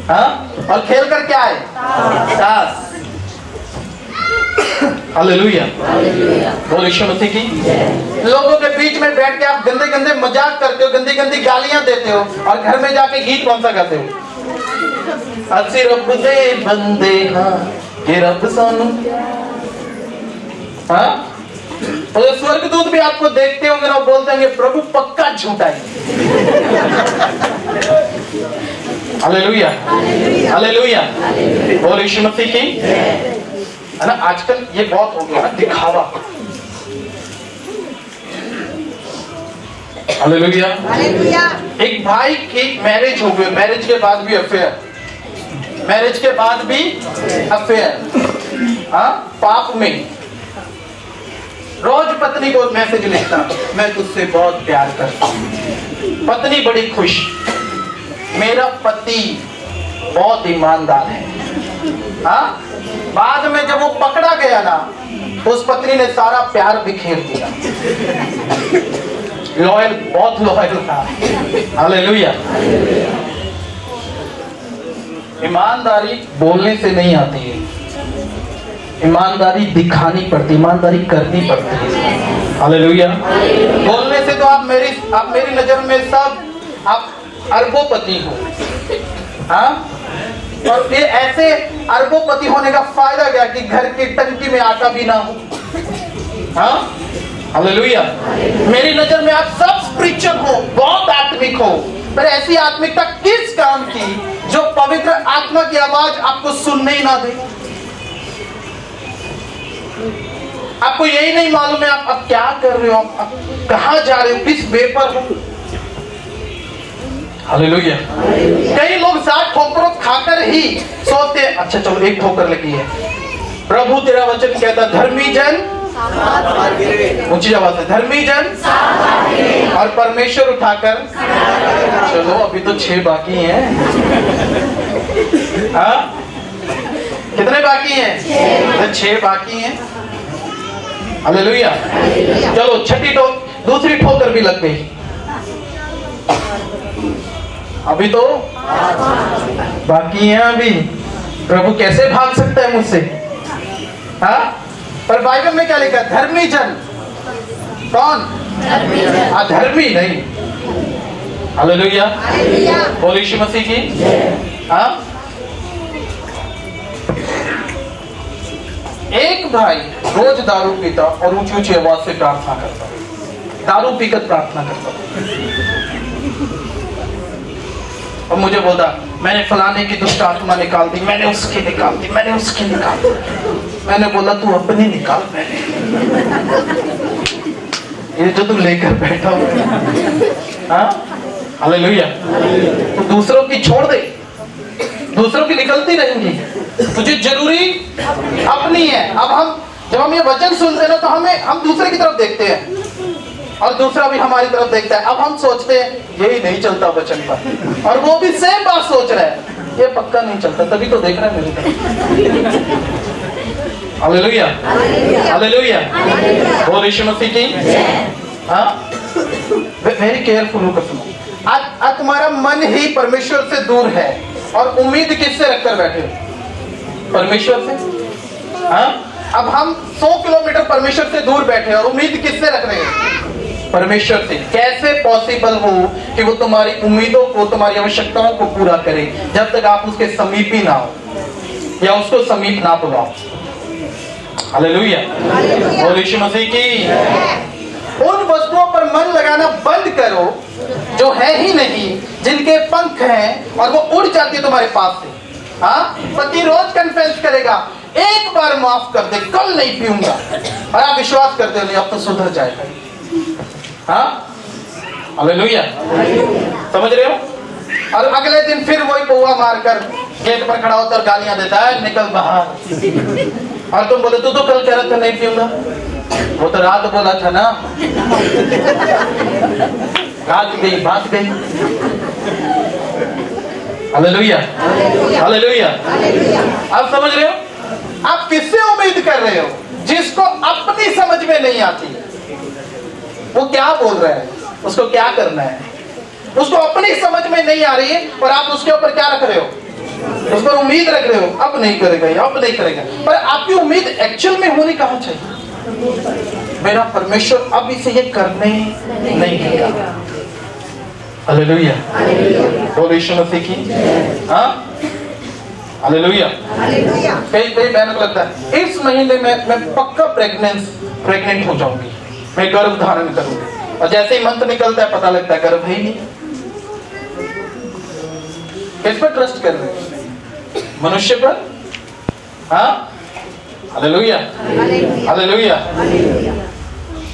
हाँ, और खेल कर क्या है? ताश। हालेलुया, बोल यीशु मसीह की। लोगों के बीच में बैठ के आप गंदे गंदे मजाक करते हो, गंदी गंदी गालियां देते हो, और घर में जाके गीत कौन सा गाते हो? अस्सी रब दे बंदे हाँ ये रब सानू। हाँ, तो स्वर्गदूत भी आपको देखते होंगे ना, बोलते होंगे प्रभु पक्का झूठा है। हालेलुया, हालेलुया, बोल यीशु मसीह की। है ना, आजकल ये बहुत हो गया ना दिखावा। हालेलुया। एक भाई की मैरिज हो गई, मैरिज के बाद भी अफेयर, मैरिज के बाद भी अफेयर। हाँ, पाप में रोज पत्नी को मैसेज लिखता, मैं तुझसे बहुत प्यार करता हूँ। पत्नी बड़ी खुश, मेरा पति बहुत ईमानदार है। हाँ, बाद में जब वो पकड़ा गया ना, तो उस पत्नी ने सारा प्यार बिखेर दिया। लॉयल, बहुत लॉयल था। हालेलुया। ईमानदारी बोलने से नहीं आती है, ईमानदारी दिखानी पड़ती, ईमानदारी करनी पड़ती है। हालेलुया। बोलने से तो आप मेरी नजर में सब आप अरबोपति हो। हाँ, और ये ऐसे अरबोपति होने का फायदा क्या कि घर की टंकी में आटा भी ना हो। हाँ, हालेलुया। मेरी नजर में आप सब स्पिरिचुअल हो, बहुत आत्मिक हो, पर ऐसी आत्मिकता किस काम की जो पवित्र आत्मा की आवाज आपको सुनने ही ना दे? आपको यही नहीं मालूम है आप क्या कर रहे हो, आप कहां जा रहे हो, किस वे पर हो। हालेलुया। कई लोग 7 ठोकरों खाकर ही सोते हैं, अच्छा चलो 1 ठोकर लगी है। प्रभु तेरा वचन कहता धर्मी जन, ऊंची आवाज से, धर्मी जन और परमेश्वर उठाकर, चलो अभी तो 6 बाकी हैं। हाँ? कितने बाकी हैं? 6 बाकी हैं। हालेलुया। चलो छठी दूसरी ठोकर भी लग गई, अभी तो बाकी हैं। अभी प्रभु कैसे भाग सकता है मुझसे? हाँ? पर बाइबल में क्या लिखा है? धर्मी जन। कौन? अधर्मी नहीं। हालेलुया। बोलो यीशु मसीह की। हाँ? एक भाई रोज दारू पीता और ऊंची ऊंची आवाज से प्रार्थना करता, दारू पीकर प्रार्थना करता, और मुझे बोलता मैंने फलाने की दुष्ट आत्मा निकाल दी, मैंने उसकी निकाल दी, मैंने उसकी निकाल दी। मैंने बोला तू अपनी निकाल पहले, ये जो तू लेकर बैठा हुआ है। हाँ? हालेलुया। तो दूसरों की छोड़ दे, दूसरों की निकलती रहेंगी, तुझे जरूरी अपनी है। अब जब हम ये वचन सुनते हैं ना तो हम दूसरे की तरफ देखते हैं और दूसरा भी हमारी तरफ देखता है। अब हम सोचते हैं यही नहीं चलता वचन पर, और वो भी सेम बात सोच रहा है, ये पक्का नहीं चलता, तभी तो देख रहा है मेरी तरफ। हालेलुया। हालेलुया। बोल यीशु मसीह की। हाँ? वेरी केयरफुल होकर सुनो। आज तुम्हारा मन ही परमेश्वर से दूर है और उम्मीद किससे रखकर बैठे हो? परमेश्वर से। हाँ? अब हम 100 किलोमीटर परमेश्वर से दूर बैठे और उम्मीद किससे रख रहे हैं? परमेश्वर से। कैसे पॉसिबल हो कि वो तुम्हारी उम्मीदों को, तुम्हारी आवश्यकताओं को पूरा करे जब तक आप उसके समीप ही ना हो या उसको समीप ना बुलाओ? हालेलुया। बोल यीशु मसीह की। उन वस्तुओं पर मन लगाना बंद करो जो है ही नहीं, जिनके पंख हैं और वो उड़ जाती है तुम्हारे पास से। हाँ? पति रोज कन्फेस करेगा, एक बार माफ कर दे, कल नहीं पीऊंगा, और आप विश्वास करते हो नहीं अब तो सुधर जाएगा। हाँ? हालेलुया। समझ रहे हो? और अगले दिन फिर वही पौवा मारकर गेट पर खड़ा होता और गालियां देता है, निकल बाहर। और तुम बोले तू तो कल कह रहा था नहीं पीऊंगा, वो तो रात बोला था ना। रात गई बात गई। हालेलुया। हालेलुया। आप समझ रहे हो? आप किससे उम्मीद कर रहे हो जिसको अपनी समझ में नहीं आती? वो क्या बोल रहा है, उसको क्या करना है, उसको अपनी समझ में नहीं आ रही है, और आप उसके ऊपर क्या रख रहे हो? उस पर उम्मीद रख रहे हो, अब नहीं करेगा, अब नहीं करेगा। पर आपकी उम्मीद एक्चुअल में होनी कहाँ चाहिए? मेरा परमेश्वर अब इसे ये करने नहीं देगा। हालेलुया। बोलो यीशु मसीह की। हाँ? हालेलुया। कई बहनों को लगता है इस महीने में मैं पक्का प्रेग्नेंट हो जाऊंगी, मैं गर्भ धारण करूंगी, और जैसे ही मंथ निकलता है पता लगता है गर्भ ही नहीं। किस पर ट्रस्ट कर रहे हैं? मनुष्य पर? हाँ? हालेलुया। हालेलुया।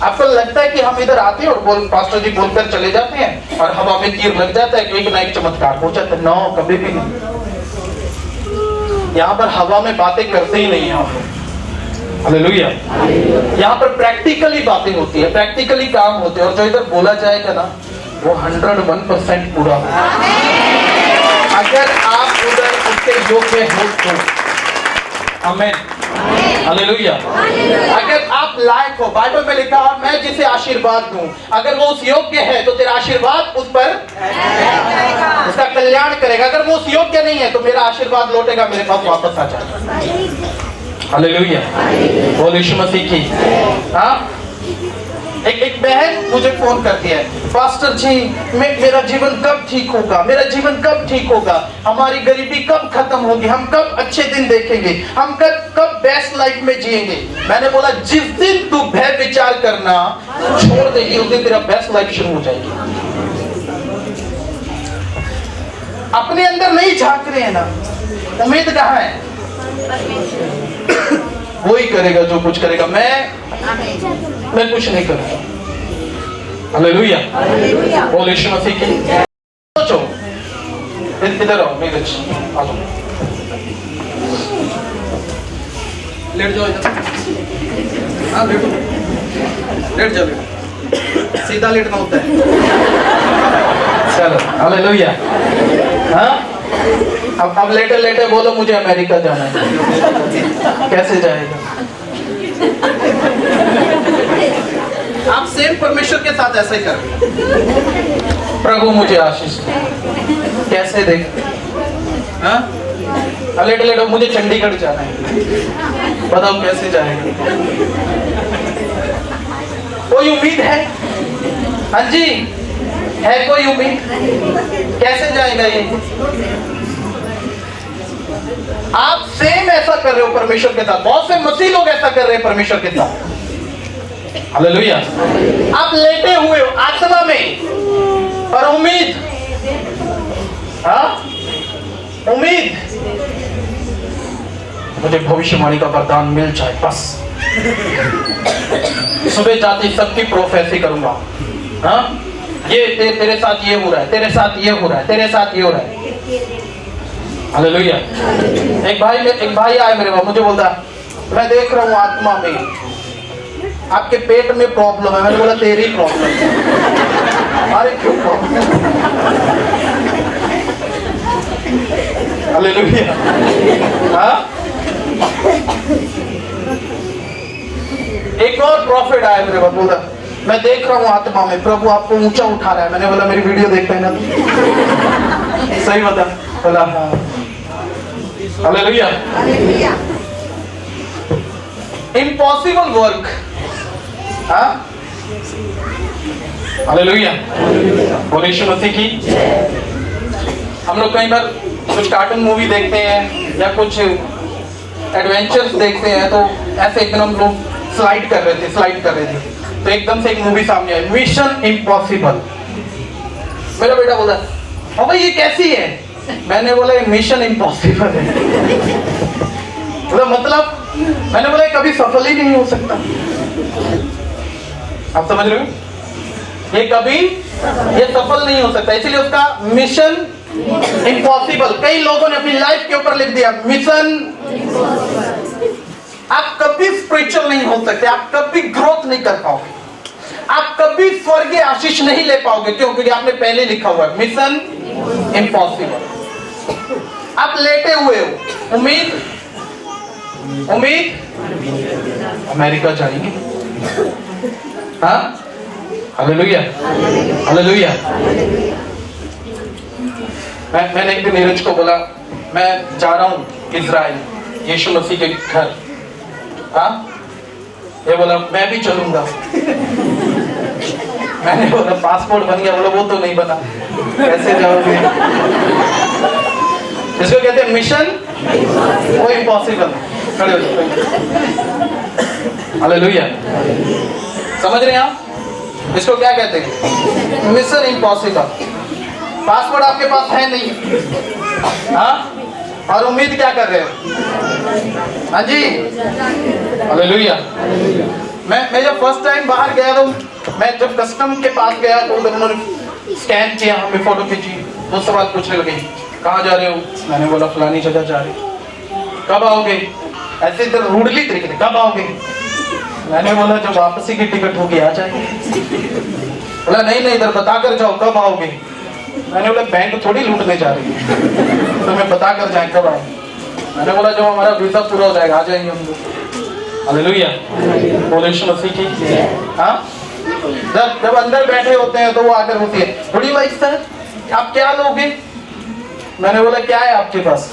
आपको लगता है कि हम इधर आते हैं और पास्टर जी बोलकर चले जाते हैं और हवा में तीर लग जाता है, एक ना एक चमत्कार हो जाता है? नो, कभी भी नहीं। यहाँ पर हवा में बातें करते ही नहीं हैं। हालेलुया। यहाँ पर प्रैक्टिकली बातें होती है, प्रैक्टिकली काम होते हैं, और जो इधर बोला जाएगा ना वो 101% पूरा होगा अगर आप उधर उसके योग्य हो तो। आमीन। हालेलुया। अगर आप लायक हो, बाइबल में लिखा और मैं जिसे आशीर्वाद दूं, अगर वो उस योग्य है तो तेरा आशीर्वाद उस पर उसका कल्याण करेगा। अगर वो उस योग्य नहीं है तो मेरा आशीर्वाद लौटेगा मेरे पास वापस आ जाएगा। हालेलुया। बोल यीशु मसीह की। हाँ? एक बहन मुझे फोन करती है, पास्टर जी मेरा जीवन कब ठीक होगा, मेरा जीवन कब ठीक होगा, हमारी गरीबी कब खत्म होगी, हम कब अच्छे दिन देखेंगे, हम कब बेस्ट लाइफ में जिएंगे। मैंने बोला जिस दिन तू भय विचार करना छोड़ देगी उस दिन तेरा बेस्ट लाइफ शुरू हो जाएगी। अपने अंदर नहीं झांक रहे हैं ना, उम्मीद कहाँ है? वही करेगा जो कुछ करेगा, मैं कुछ नहीं करूंगा। हालेलुया, बोल यीशु मसीह की। सोचो, इधर आओ, मेरे आ जाओ, लेट जाओ इधर। हाँ लेटो, लेट जाओ, सीधा लेटना होता है। चलो हालेलुया। हाँ अब लेटे लेटे बोलो मुझे अमेरिका जाना है। कैसे जाएगा? आप सेम परमेश्वर के साथ ऐसा ही करें। प्रभु मुझे आशीष दे। कैसे दे? हाँ अब लेटे लेटे मुझे चंडीगढ़ जाना है, बताओ कैसे जाएगा? कोई उम्मीद है? हाँ जी, है कोई उम्मीद? कैसे जाएगा ये? आप सेम ऐसा कर रहे हो परमेश्वर के साथ। बहुत से मसीह लोग ऐसा कर रहे हैं परमेश्वर के साथ। हालेलुया। आप लेटे हुए हो आत्मा में, और उम्मीद, हाँ उम्मीद, मुझे भविष्यवाणी का वरदान मिल जाए बस, सुबह जाते सबकी प्रोफेसी करूंगा। हाँ ये तेरे साथ ये हो रहा है, तेरे साथ ये हो रहा है, तेरे साथ ये हो रहा है। हालेलुया। एक भाई आया मेरे पास, मुझे बोलता मैं देख रहा हूँ आत्मा में आपके पेट में प्रॉब्लम है। मैंने बोला तेरी प्रॉब्लम है। अरे क्यों प्रॉब्लम? हालेलुया। हाँ एक और प्रॉफिट आया मेरे पास, बोला मैं देख रहा हूँ आत्मा में प्रभु आपको ऊंचा उठा रहा है। मैंने बोला मेरी वीडियो देखता है ना तू? सही बता? बोला हाँ। हालेलुया। Impossible work. हाँ हालेलुया, बोले यीशु मसीह की। हम लोग कई बार कुछ कार्टून मूवी देखते हैं या कुछ एडवेंचर्स देखते हैं, तो ऐसे एकदम हम लोग स्लाइड कर रहे थे, तो एकदम से एक मूवी सामने आई, मिशन इम्पॉसिबल। मेरा बेटा बोला पापा ये कैसी है? मैंने बोला ये मिशन इम्पॉसिबल है। मतलब मैंने बोला कभी सफल ही नहीं हो सकता। आप समझ रहे हो? ये सफल नहीं हो सकता, इसलिए उसका मिशन इम्पॉसिबल। कई लोगों ने अपनी लाइफ के ऊपर लिख दिया मिशन। आप कभी स्पिरिचुअल नहीं हो सकते, आप कभी ग्रोथ नहीं कर पाओगे, आप कभी स्वर्गीय आशीष नहीं ले पाओगे। क्यों? क्योंकि आपने पहले लिखा हुआ है मिशन इम्पॉसिबल। आप लेटे हुए हो, उम्मीद अमेरिका जाएंगे। हाँ हालेलुया, हालेलुया। मैंने एक दिन नीरज को बोला मैं जा रहा हूँ इजराइल यीशु मसीह के घर। हाँ ये बोला मैं भी चलूंगा। मैंने बोला पासपोर्ट बन गया? बोला वो तो नहीं बना, कैसे जाओगे? इसको कहते हैं मिशन वो इम्पॉसिबल। खड़े हो जाओ। हालेलुया, समझ रहे हैं आप? इसको क्या कहते हैं? Mission impossible. पासपोर्ट आपके पास है नहीं, हाँ, और उम्मीद क्या कर रहे हो? हाँ जी, हालेलुया। मैं जब फर्स्ट टाइम बाहर गया तो मैं जब कस्टम के पास गया तो उन्होंने स्कैन किया, हमें फोटो खींची, वो सवाल पूछने लगे कहाँ जा रहे हो? मैंने बोला फलानी जगह जा रहे। कब आओगे? ऐसे इधर रूडली तरीके से, कब आओगे? मैंने बोला जब वापसी की टिकट होगी आ जाएंगे। बोला नहीं इधर बता कर जाओ कब आओगे। मैंने बोला बैंक थोड़ी लूटने जा रही है, तो मैं बता कर जाए कब आए। मैंने बोला जब हमारा वीजा पूरा हो जाएगा आ जाएंगे हम लोग। हालेलुया, बोले यीशु मसीह की। हाँ जब अंदर बैठे होते हैं तो वो आकर होती है, बड़ी भाई सर आप क्या लोगे? मैंने बोला क्या है आपके पास?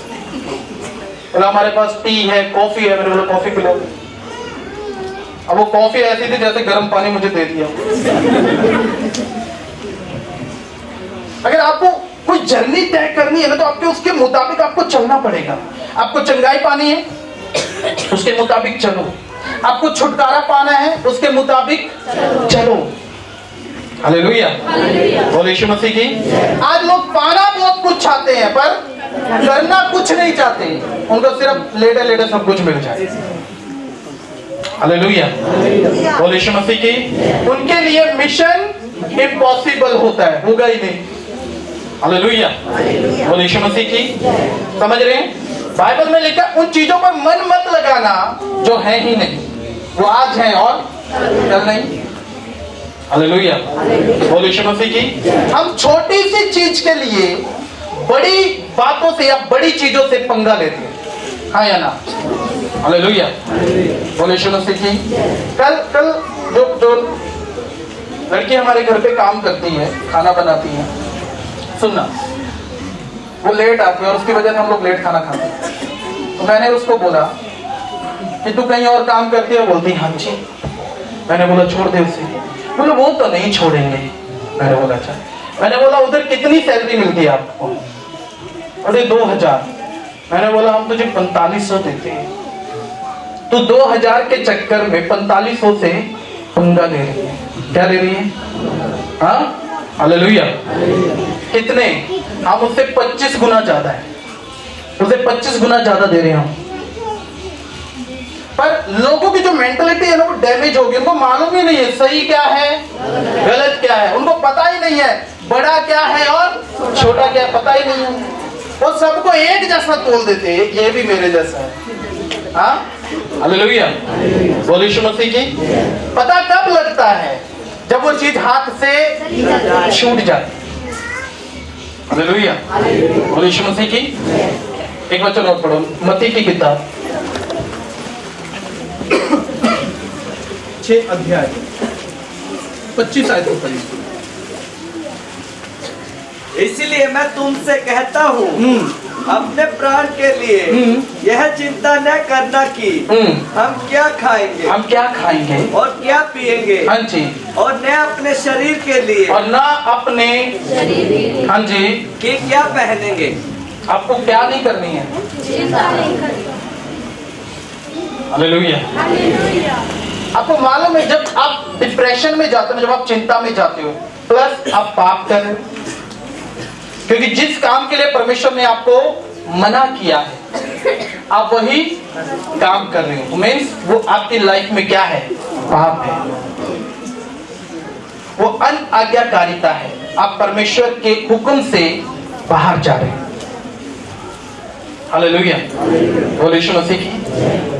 बोला हमारे पास टी है, कॉफी है। मैंने बोला कॉफी पिलाओ। अब वो कॉफी ऐसी थी जैसे गर्म पानी मुझे दे दिया। अगर आपको कोई जर्नी तय करनी है ना तो आपके उसके मुताबिक आपको चलना पड़ेगा। आपको चंगाई पानी है उसके मुताबिक चलो, आपको छुटकारा पाना है उसके मुताबिक चलो। हालेलुया, बोलो यीशु मसीह की। आज लोग पाना बहुत कुछ चाहते हैं पर करना कुछ नहीं चाहते, उनको सिर्फ लेटे लेटे सब कुछ मिल जाए। हालेलुया, बोलो यीशु मसीह की। उनके लिए मिशन इम्पॉसिबल होता है, होगा ही नहीं। हालेलुया, बोलो यीशु मसीह की। समझ रहे हैं? बाइबल में लिखा उन चीजों पर मन मत लगाना जो है ही नहीं, वो आज है और कल नहीं। हालेलुया, बोलो यीशु मसीह की। हम छोटी सी चीज के लिए बड़ी बातों से या बड़ी चीजों से पंगा लेते हैं, हाँ या ना? हालेलुया, बोलो यीशु मसीह की। कल जो लड़की हमारे घर पे काम करती है, खाना बनाती है, सुनना, वो लेट आती है और उसकी वजह से हम लोग लेट खाना खाते हैं। तो मैंने उसको बोला कि तू कहीं और काम करती है? बोलती हाँ जी। मैंने बोला छोड़ दे उसे। बोले वो तो नहीं छोड़ेंगे। मैंने बोला अच्छा। मैंने बोला उधर कितनी सैलरी मिलती है आपको? बोले 2000। मैंने बोला हम तुझे 4500 देते हैं, तो 2000 के चक्कर में 4500 से पंगा ले रही है। क्या ले रही है? हाँ, हालेलुया, कितने? हम उससे 25 गुना ज्यादा है, उसे 25 गुना ज्यादा दे रहे हैं हम। पर लोगों की जो मेंटलिटी है ना वो डैमेज हो गई, उनको मालूम ही नहीं है सही क्या है गलत क्या है, उनको पता ही नहीं है बड़ा क्या है और छोटा क्या है, पता ही नहीं है। वो सबको एक जैसा तोल देते हैं, ये भी मेरे जैसा है। हाँ, हालेलुया, बोलो यीशु मसीह की। पता कब लगता है? जब वो चीज हाथ से छूट जाती। हालेलुया, बोलो यीशु मसीह की। एक वचन और पढ़ो, मत्ती की किताब 6 अध्याय 25 आयत पढ़िए। इसलिए मैं तुमसे कहता हूँ अपने प्राण के लिए यह चिंता न करना कि हम क्या खाएंगे, हम क्या खाएंगे और क्या पिएंगे, हाँ जी, और न अपने शरीर के लिए और ना अपने, हाँ जी, कि क्या पहनेंगे। आपको क्या नहीं करनी है? हालेलुया, आपको मालूम है जब आप डिप्रेशन में जाते हो, जब आप चिंता में जाते हो, प्लस आप पाप कर रहे हो, क्योंकि जिस काम के लिए परमेश्वर ने आपको मना किया है आप वही काम कर रहे हो। मीन्स वो आपकी लाइफ में क्या है? पाप है, वो अनाज्ञाकारिता है। आप परमेश्वर के हुक्म से बाहर जा रहे हो। हालेलुया, बोलो यीशु मसीह की।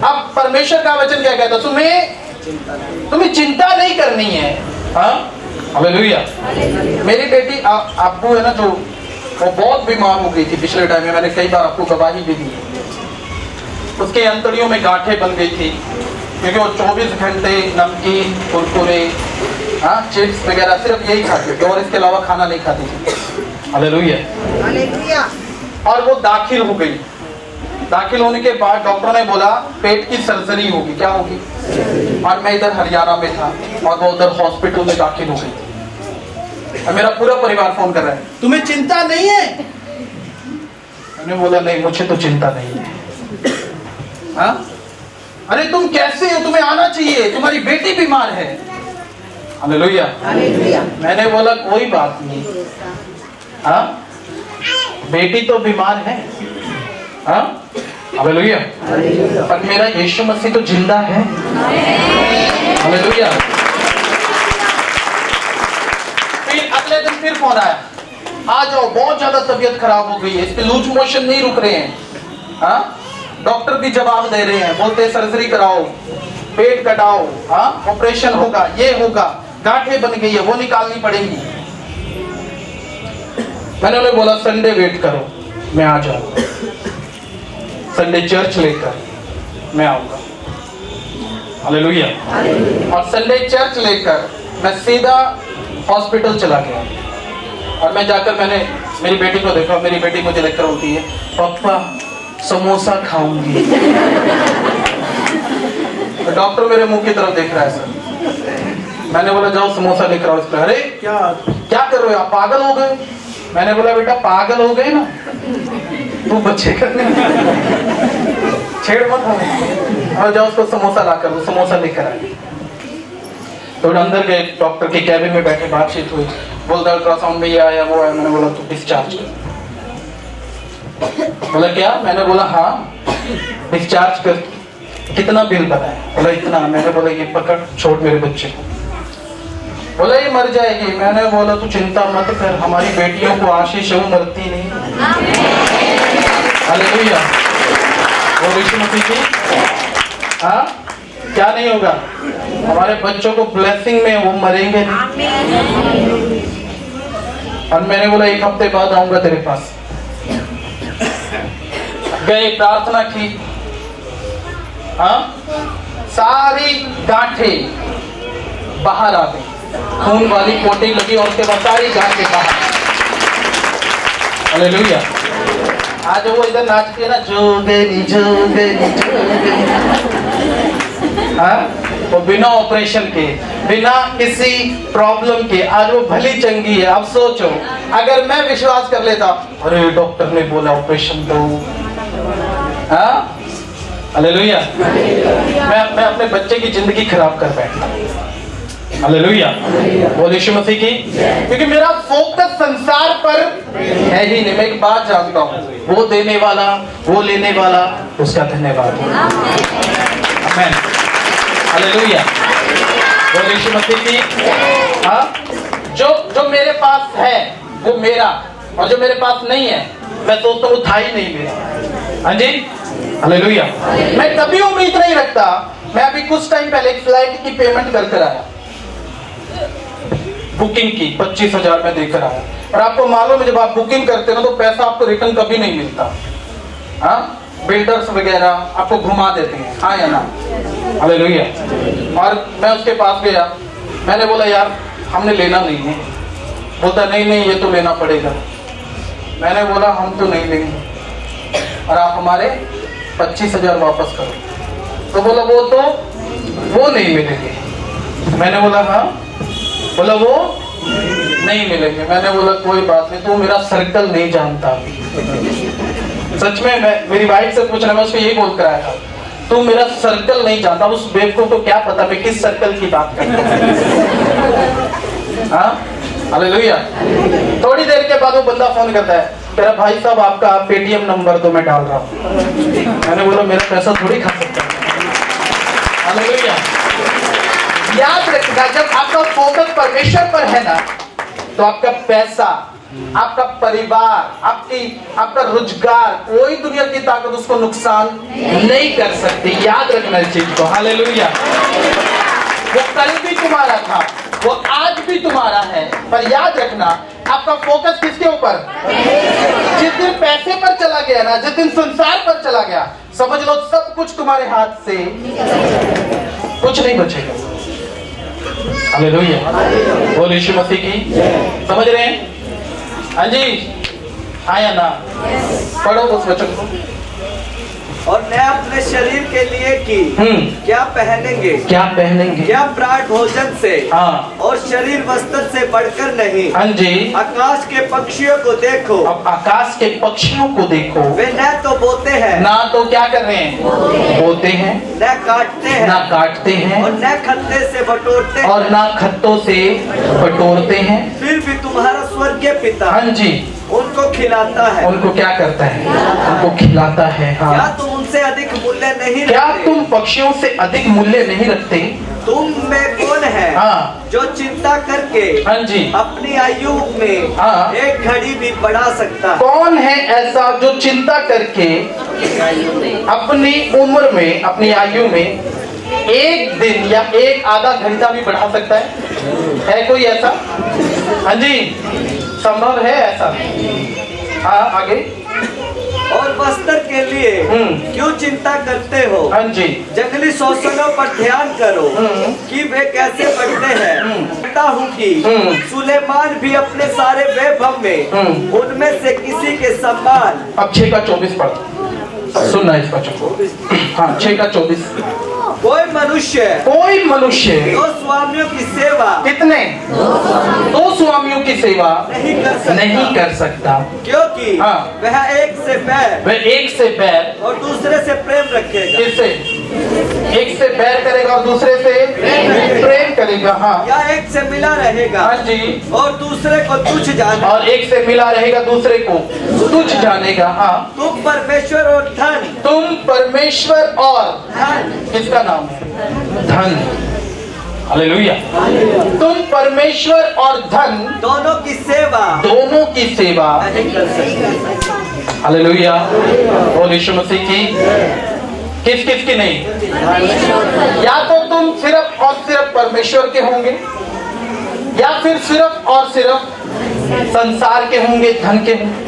अब परमेश्वर का वचन क्या कहता? तुम्हें चिंता नहीं करनी है। हाँ, हालेलुया, मेरी बेटी आपको है ना, जो वो बहुत बीमार हो गई थी पिछले टाइम में, मैंने कई बार आपको गवाही भी दी। उसके अंतड़ियों में गांठें बन गई थी क्योंकि वो 24 घंटे नमकीन, कुरकुरे, हाँ, चिप्स वगैरह सिर्फ यही खाती थी और इसके अलावा खाना नहीं खाती थी। हालेलुया, और वो दाखिल हो गई। दाखिल होने के बाद डॉक्टर ने बोला पेट की सर्जरी होगी। क्या होगी? और मैं इधर हरियाणा में था और वो उधर हॉस्पिटल में दाखिल हो गई। मेरा पूरा परिवार फोन कर रहा है, तुम्हें चिंता नहीं है? मैंने बोला नहीं, मुझे तो चिंता नहीं है। हाँ? अरे तुम कैसे हो? तुम्हें आना चाहिए, तुम्हारी बेटी बीमार है। हालेलुया, मैंने बोला कोई बात नहीं। हाँ, बेटी तो बीमार है, हाँ, हालेलुया, पर मेरा यीशु मसीह तो जिंदा है। हालेलुया। फिर अगले दिन फिर फोन आया, आ जाओ, बहुत ज्यादा तबीयत खराब हो गई है, इसके लूज मोशन नहीं रुक रहे हैं। हाँ, डॉक्टर भी जवाब दे रहे हैं, बोलते हैं सर्जरी कराओ, पेट कटाओ, हाँ, ऑपरेशन होगा, ये होगा, गांठें बन गई है वो निकालनी पड़ेगी। मैंने उन्हें बोला संडे वेट करो, मैं आ जाऊंगा, संडे चर्च लेकर मैं आऊंगा। हालेलुया, और संडे चर्च लेकर मैं सीधा हॉस्पिटल चला गया और मैं जाकर मैंने मेरी बेटी को देखा। मेरी बेटी मुझे देखकर बोलती है, पापा समोसा खाऊंगी। तो डॉक्टर मेरे मुंह की तरफ देख रहा है सर। मैंने बोला जाओ समोसा लेकर आओ इसको। अरे क्या क्या कर रहे हो आप, पागल हो गए? मैंने बोला बेटा पागल हो गए ना, तू बच्चे करने छेड़ मत हमें, और जाओ उसको समोसा लाकर, वो समोसा लेकर आए। तो अंदर गए, डॉक्टर के कैबिन में बैठे, बातचीत हुई। बोलता अल्ट्रासाउंड में ये आया वो आया। मैंने बोला तू डिस्चार्ज कर। बोला क्या? मैंने बोला हाँ डिस्चार्ज कर। कितना बिल बनाया? बोला इतना। मैंने बोला ये पकड़, छोड़ मेरे बच्चे को। बोला ये मर जाएगी। मैंने बोला तू चिंता मत कर, हमारी बेटियों को आशीष है, वो मरती नहीं। हालेलुया। वो यीशु मसीह की हाँ क्या नहीं होगा, हमारे बच्चों को ब्लेसिंग में, वो मरेंगे नहीं। और मैंने बोला 1 हफ्ते बाद आऊंगा तेरे पास। गए, प्रार्थना की, हाँ सारी गांठें बाहर आ गई, खून वाली कोटिंग लगी और उसके बाद सारी गांठें बाहर। हालेलुया। आज वो इधर नाचती है ना, जोगनी जोगनी जोगनी, हाँ वो बिना ऑपरेशन के, बिना किसी प्रॉब्लम के आज वो भली चंगी है। अब सोचो अगर मैं विश्वास कर लेता, अरे डॉक्टर ने बोला ऑपरेशन दो, हाँ हालेलुया, मैं अपने बच्चे की जिंदगी खराब कर बैठता। हालेलुया। बोल यीशु मसीह की। क्योंकि मेरा फोकस संसार पर है ही नहीं। मैं एक बात जानता हूँ, वो देने वाला, वो लेने वाला, उसका धन्यवाद। आमीन। हालेलुया। बोल यीशु मसीह की। हाँ जो मेरे पास है वो मेरा, और जो मेरे पास नहीं है मैं सोचता हूँ था ही नहीं मेरा। हाँ जी हालेलुया। मैं कभी उम्मीद नहीं रखता। मैं अभी कुछ टाइम पहले एक फ्लाइट की पेमेंट कर आया, बुकिंग की 25,000 में देकर आया। और आपको मालूम है जब आप बुकिंग करते हो तो पैसा आपको रिटर्न कभी नहीं मिलता। हाँ बिल्डर्स वगैरह आपको घुमा देते हैं, हाँ या ना। हालेलुया। और मैं उसके पास गया, मैंने बोला यार हमने लेना नहीं है। बोलता नहीं ये तो लेना पड़ेगा। मैंने बोला हम तो नहीं लेंगे और आप हमारे 25,000 वापस करो। तो बोला वो नहीं मिलेंगे। मैंने बोला हाँ। बोला वो नहीं मिलेंगे। मैंने बोला कोई बात नहीं, तू मेरा सर्कल नहीं जानता। सच में मैं मेरी वाइफ से पूछना, मैं उसको यही बोल कर आया था, तू मेरा सर्कल नहीं जानता। उस बेवकूफ को क्या पता मैं किस सर्कल की बात करता हूँ। हाँ हालेलुया। थोड़ी देर के बाद वो बंदा फोन करता है, तेरा भाई साहब आपका पेटीएम नंबर तो मैं डाल रहा हूँ। मैंने बोला मेरा पैसा थोड़ी खा सकता है। हालेलुया। याद रखना जब आपका फोकस परमेश्वर पर है ना, तो आपका पैसा, आपका परिवार, आपका रोजगार, कोई दुनिया की ताकत उसको नुकसान नहीं कर सकती। याद रखना इस चीज को। हालेलुया। वो कल भी तुम्हारा था, वो आज भी तुम्हारा है, पर याद रखना आपका फोकस किसके ऊपर? जिस दिन पैसे पर चला गया ना, जिस दिन संसार पर चला गया, समझ लो सब कुछ तुम्हारे हाथ से कुछ नहीं बचेगा। हालेलुया। बोल यीशु मसीह की। समझ रहे हैं? हाँ जी हाँ या ना? पढ़ो उस वचन को। और मैं अपने शरीर के लिए की क्या पहनेंगे, क्या प्राण भोजन से, हाँ, और शरीर वस्त्र से बढ़कर नहीं। हाँ जी। आकाश के पक्षियों को देखो। अब आकाश के पक्षियों को देखो, वे न तो बोते हैं, ना तो क्या कर रहे हैं, बोते हैं, न काटते हैं, ना काटते हैं, और न खत्ते से बटोरते हैं, और ना खत्तों से बटोरते हैं, फिर भी तुम्हारा स्वर्गीय पिता हाँ जी उनको खिलाता है। उनको क्या करता है? उनको खिलाता है। हाँ। क्या तुम उनसे अधिक मूल्य नहीं क्या रखते? तुम पक्षियों से अधिक मूल्य नहीं रखते? तुम में कौन है हाँ। जो चिंता करके हाँ जी अपनी आयु में हाँ। एक घड़ी भी बढ़ा सकता है? कौन है ऐसा जो चिंता करके अपनी उम्र में, अपनी आयु में एक दिन या एक आधा घंटा भी बढ़ा सकता है कोई ऐसा? हाँ जी संभव है ऐसा? हाँ आगे। और वस्त्र के लिए क्यों चिंता करते हो? हाँ जी। जंगली शोषणों पर ध्यान करो कि वे कैसे बढ़ते हैं। कहता हूँ कि सुलेमान भी अपने सारे वैभव में उनमें से किसी के समान। अब 6 का 24 पढ़, सुनना इस वचन को। हाँ 6 का 24। कोई मनुष्य दो स्वामियों की सेवा, कितने? 2 स्वामियों की सेवा नहीं कर सकता, क्योंकि हाँ, वह एक से बैर और दूसरे से प्रेम रखेगा। किससे? एक से बैर करेगा और दूसरे से प्रेम करेगा। हाँ मिला रहेगा हाँ जी, और दूसरे को तुच्छ जाने, और एक से मिला रहेगा दूसरे को तुच्छ जानेगा। हाँ, तुम परमेश्वर और धन, तुम परमेश्वर और धन, किसका नाम है? धन। हालेलुया। तुम परमेश्वर और धन दोनों की सेवा दोनों की सेवा नहीं कर सकते। हालेलुया। बोल यीशु मसीह की। किस किस की नहीं? या तो तुम सिर्फ और सिर्फ परमेश्वर के होंगे, या फिर सिर्फ और सिर्फ संसार के होंगे, धन के होंगे।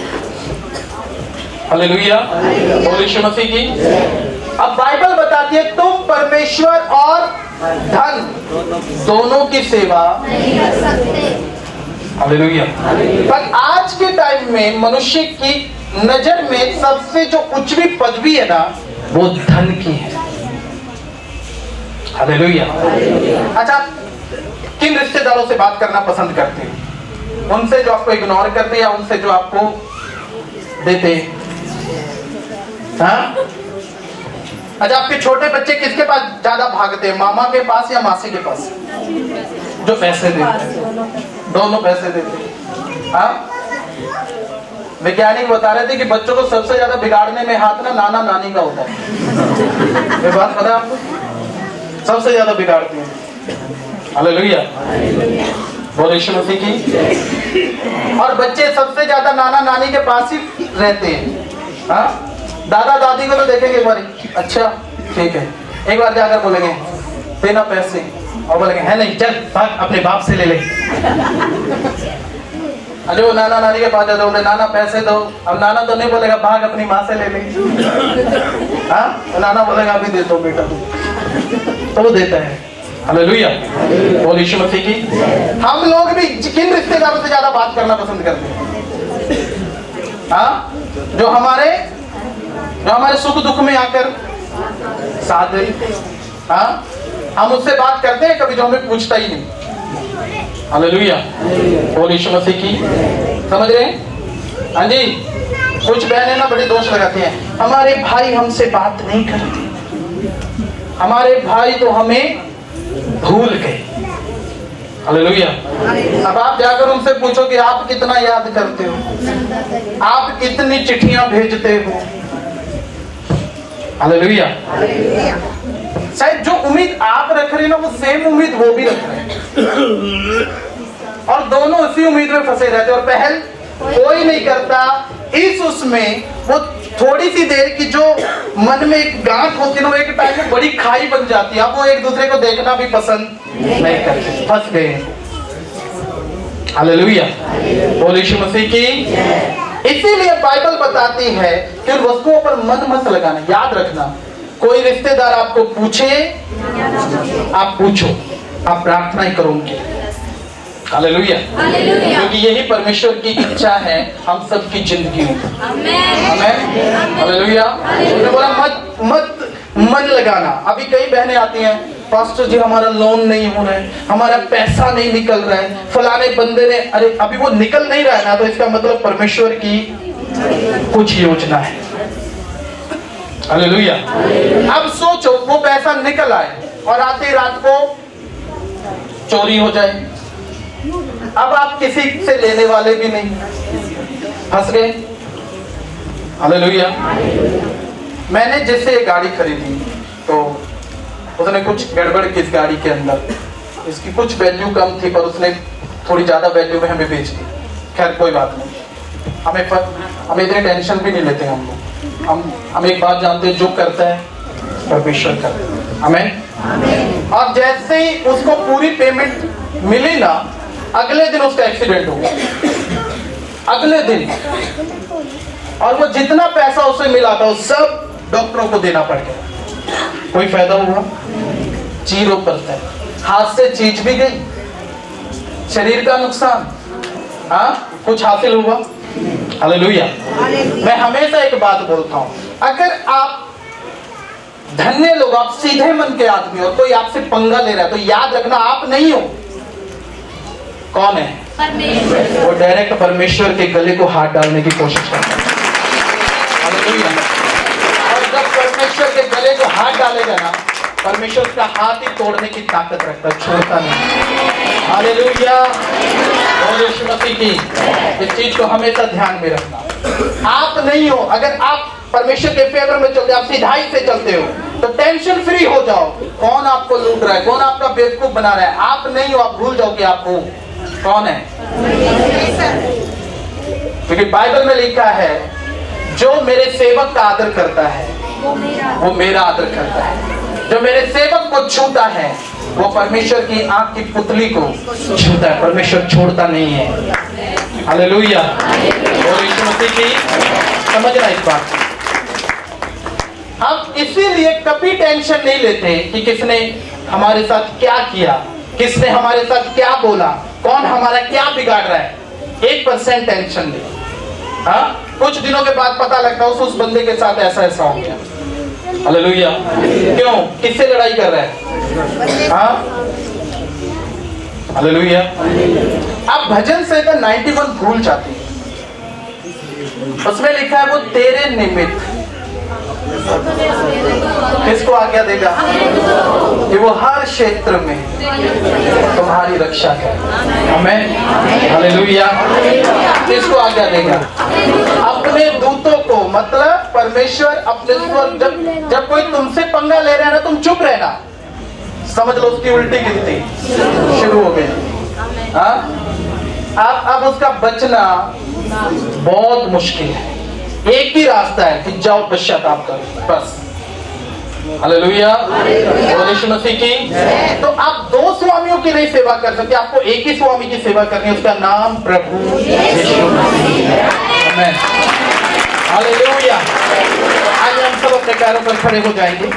हालेलुया। बोल यीशु मसीह की। अब बाइबल बताती है तुम परमेश्वर और धन दोनों की सेवा नहीं कर सकते। हालेलुया। पर आज के टाइम में मनुष्य की नजर में सबसे जो उच्चवी पदवी है ना, वो धन की है। हालेलुया। अच्छा, किन रिश्तेदारों से बात करना पसंद करते हैं? उनसे जो आपको इग्नोर करते हैं, या उनसे जो आपको देते हैं? हाँ? अच्छा, आपके छोटे बच्चे किसके पास ज्यादा भागते हैं, मामा के पास या मासी के पास? जो पैसे देते हैं, दोनों पैसे देते हैं। हाँ? वैज्ञानिक बता रहे थे कि बच्चों को सबसे ज्यादा बिगाड़ने में हाथ ना नाना नानी का होता है। ये बात पता है आपको? सबसे ज्यादा बिगाड़ते हैं। हालेलुया। बोल यीशु मसीह की। और बच्चे सबसे ज्यादा नाना नानी के पास ही रहते हैं। हाँ? दादा दादी को तो देखेंगे एक बार, अच्छा ठीक है, एक बार जाकर बोलेंगे देना पैसे, और बोलेंगे है नहीं, चल भाग अपने बाप से ले ले। अरे वो नाना नानी के पास जाते बोले नाना पैसे दो, अब नाना तो नहीं बोलेगा भाग अपनी माँ से ले ले। हाँ, तो नाना बोलेगा अभी दे दो बेटा तू, तो वो देता है। हालेलुया। बोल यीशु मसीह की। हम लोग भी किन रिश्तेदारों से ज्यादा बात करना पसंद करते हैं? हाँ? जो हमारे सुख दुख में आकर साथ दे। हाँ? हम उससे बात करते हैं कभी, जो हमें पूछता ही नहीं। हालेलुया। बोल यीशु मसीह की। समझ रहे हैं? हाँ जी। कुछ बहनें ना बड़े दोष लगाती हैं, हमारे भाई हमसे बात नहीं करते, हमारे भाई तो हमें भूल गए। हालेलुया। अब आप जाकर उनसे पूछो कि आप कितना याद करते हो, आप कितनी चिट्ठियां भेजते हो। हालेलुया। शायद जो उम्मीद आप रख रहे हैं ना, वो सेम उम्मीद वो भी रख रहे हैं, और दोनों उसी उम्मीद में फंसे रहते हैं, और पहल कोई नहीं करता। इस उसमें वो थोड़ी सी देर की जो मन में एक गांठ होती है ना, वो एक टाइम में बड़ी खाई बन जाती है। अब वो एक दूसरे को देखना भी पसंद नहीं करते, फंस गए। हालेलुया। बोल यीशु मसीह की। इसीलिए बाइबल बताती है कि उन वस्तुओं पर मन मत लगाना। याद रखना, कोई रिश्तेदार आपको पूछे, आप पूछो, आप प्रार्थना ही करो उनकी। हालेलुया। क्योंकि यही परमेश्वर की इच्छा है हम सबकी जिंदगी में। आमीन। हालेलुया। उन्होंने बोला मत मन लगाना। अभी कई बहनें आती हैं, पास्टर जी हमारा लोन नहीं हो रहा है, हमारा पैसा नहीं निकल रहा है, फलाने बंदे ने, अरे अभी वो निकल नहीं रहा है ना, तो इसका मतलब परमेश्वर की कुछ योजना है। हालेलुया। अब सोचो वो पैसा निकल आए और आते रात को चोरी हो जाए, अब आप किसी से लेने वाले भी नहीं, फंस गए। हालेलुया। मैंने जिससे गाड़ी खरीदी तो उसने कुछ गड़बड़ की इस गाड़ी के अंदर, इसकी कुछ वैल्यू कम थी, पर उसने थोड़ी ज्यादा वैल्यू में हमें बेच दी। खैर कोई बात नहीं, हमें इतनी टेंशन भी नहीं लेते हम लोग। हम एक बात जानते हैं, जो करता है परमेश्वर करता है। आमीन। और जैसे ही उसको पूरी पेमेंट मिली ना, अगले दिन उसका एक्सीडेंट हो गया, अगले दिन। और वो जितना पैसा उसे मिला था वो सब डॉक्टरों को देना पड़ गया। कोई फायदा हुआ? 0%। हाथ से चीज भी गई, शरीर का नुकसान, हाँ कुछ हासिल हुआ? हालेलुया। मैं हमेशा एक बात बोलता हूं, अगर आप धन्य लोग, आप सीधे मन के आदमी हो, कोई आपसे पंगा ले रहा है, तो याद रखना आप नहीं हो। कौन है? परमेश्वर। वो डायरेक्ट परमेश्वर के गले को हाथ डालने की कोशिश करता है। हालेलुया। और जब परमेश्वर के गले को हाथ डालेगा ना, परमेश्वर का हाथ ही तोड़ने की ताकत रखता है, छोड़ता नहीं। हालेलुया, और यीशु मसीह की इस चीज को हमेशा ध्यान में रखना। आप नहीं हो, अगर आप परमेश्वर के फेवर में चलते, आप सिधाई से चलते हो, तो टेंशन फ्री हो जाओ। कौन आपको लूट रहा है, कौन आपका बेवकूफ बना रहा है, आप नहीं हो, आप भूल जाओ कि आप हो। कौन है? क्योंकि बाइबल में लिखा है, जो मेरे सेवक का आदर करता है वो मेरा आदर करता है। जो मेरे सेवक को छूता है वो परमेश्वर की आंख की पुतली को छूता है। परमेश्वर छोड़ता नहीं है। हालेलुया, और यीशु मसीह की समझना इस बात। हम इसीलिए कभी टेंशन नहीं लेते कि किसने हमारे साथ क्या किया, किसने हमारे साथ क्या बोला, कौन हमारा क्या बिगाड़ रहा है। 1% टेंशन नहीं। हाँ, कुछ दिनों के बाद पता लगता है उस बंदे के साथ ऐसा ऐसा हो गया। हालेलुया, क्यों, किससे लड़ाई कर रहा है? हाँ, हालेलुया। आप भजन संहिता 91 भूल जाते हैं, उसमें लिखा है वो तेरे निमित्त किसको आज्ञा देगा कि वो हर क्षेत्र में तुम्हारी रक्षा करे। आमीन, हालेलुया। किसको आज्ञा देगा? अपने दूतों को, मतलब परमेश्वर अपने, जब कोई तुमसे पंगा ले रहा है ना, तुम चुप रहना, समझ लो उसकी उल्टी गिनती शुरू हो गई। हाँ, अब उसका बचना बहुत मुश्किल है। एक ही रास्ता है कि जाओ पश्चाताप करो, बस। हालेलुया, और यीशु मसीह की। तो आप दो स्वामियों की नहीं सेवा कर सकते, आपको एक ही स्वामी की सेवा करनी है, उसका नाम प्रभु यीशु मसीह है। आमीन, हालेलुया। आज हम सब अपने पैरों पर खड़े हो जाएंगे।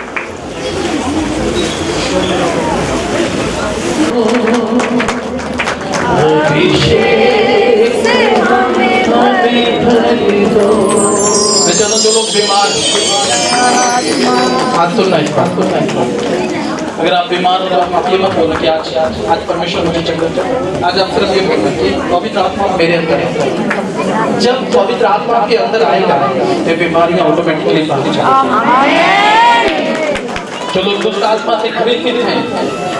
चलो, जो लोग बीमार, आज सुनना इस बात, अगर आप बीमार हो, आप ये मत बोलो कि आज परमेश्वर मुझे चक्कर। आज आप सिर्फ ये बोलो कि पवित्र आत्मा मेरे अंदर है। जब पवित्र आत्मा के अंदर आएगा ये बीमारियां ऑटोमेटिकली भाग जाएंगी। जो लोग दुष्ट आत्मा से खरीदित हैं,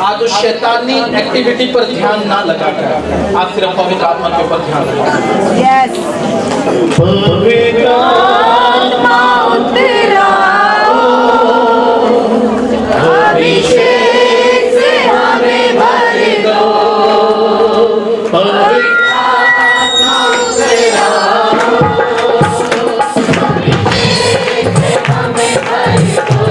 आज उस शैतानी एक्टिविटी पर ध्यान ना लगाकर आज सिर्फ पवित्र आत्मा के ऊपर ध्यान लगाओ। यस, पवित्र आत्मा उतराओ, अभिषेक से हमें भर दो। पवित्र आत्मा उतराओ, अभिषेक से हमें भर दो।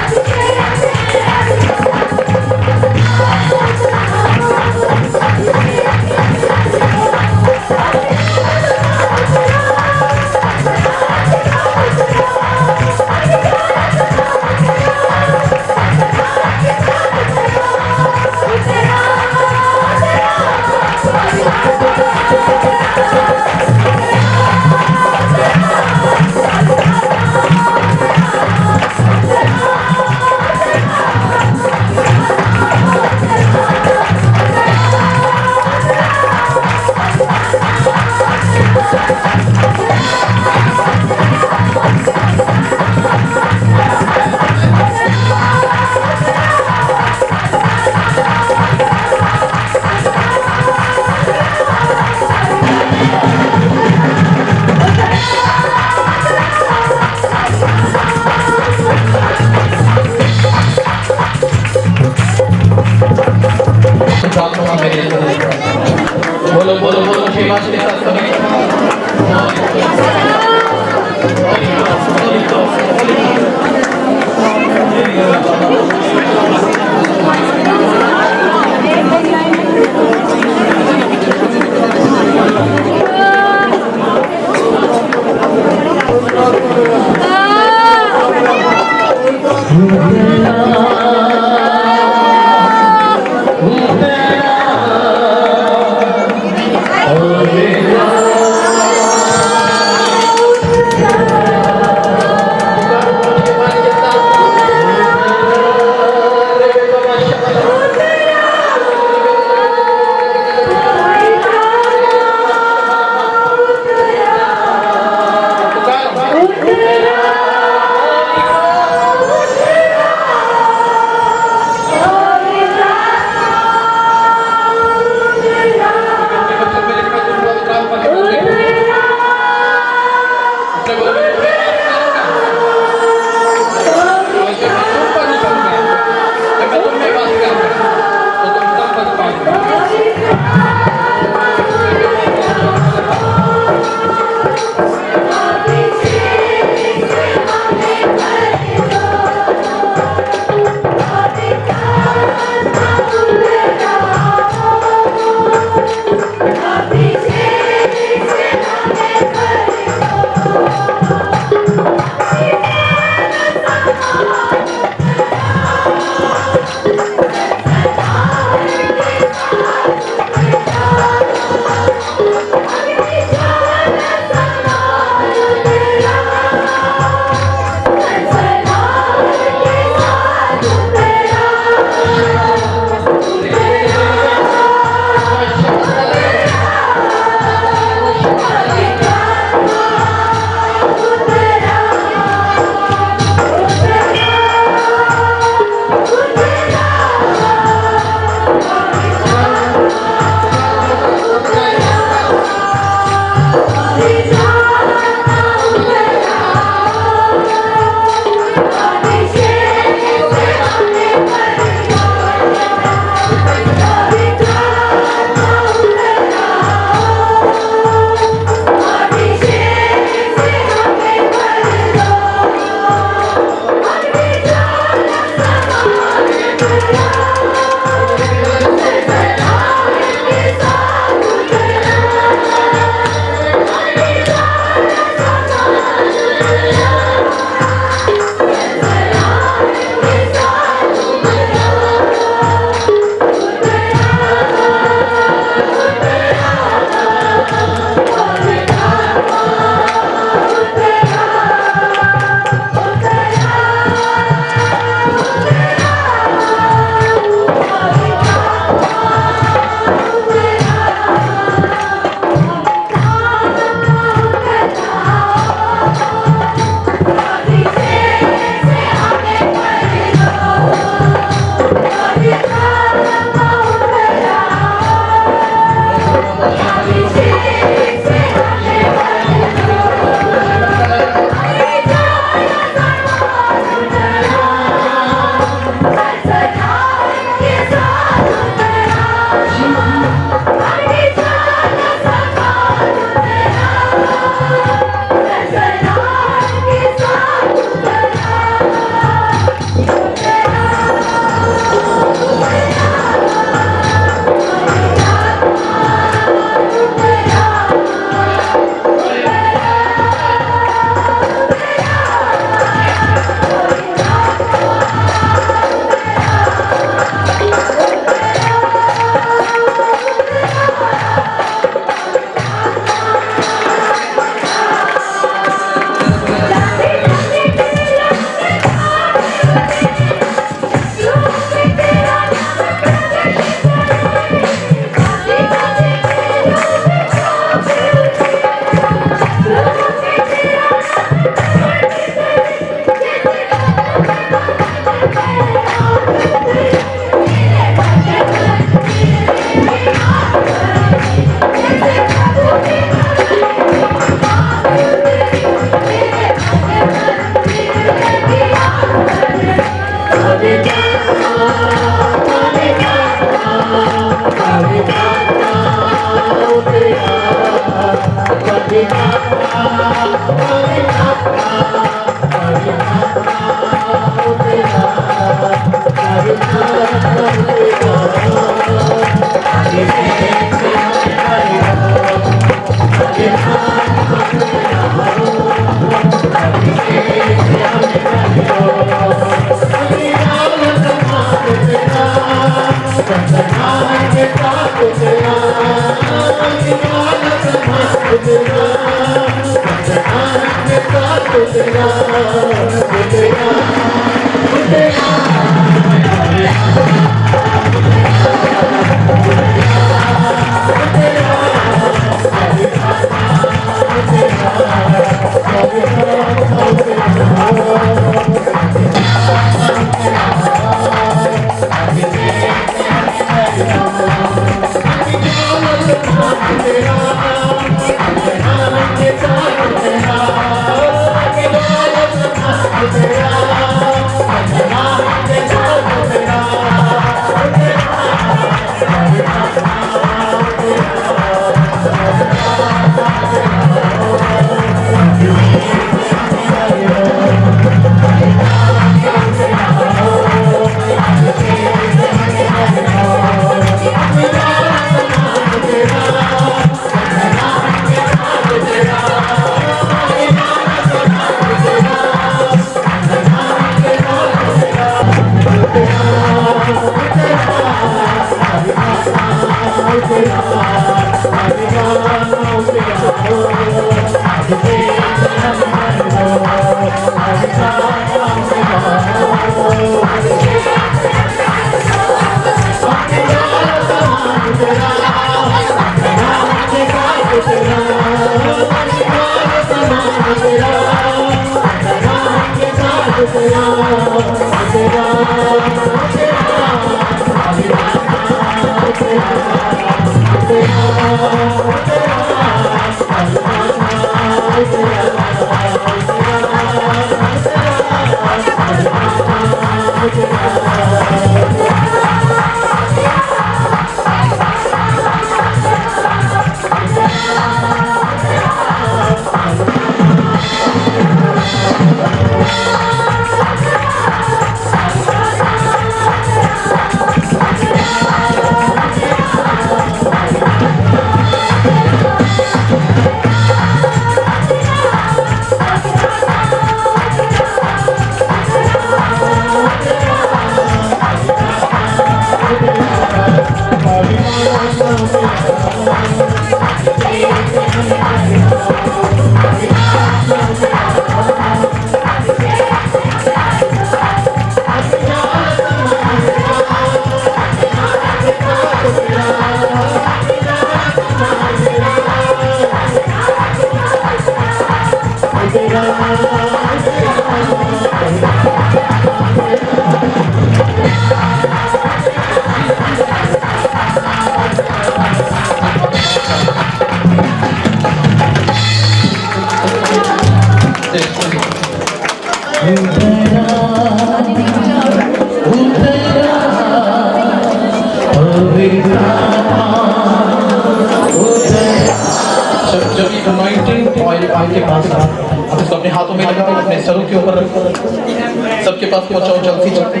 पास पहुंचाओ जल्दी जल्दी।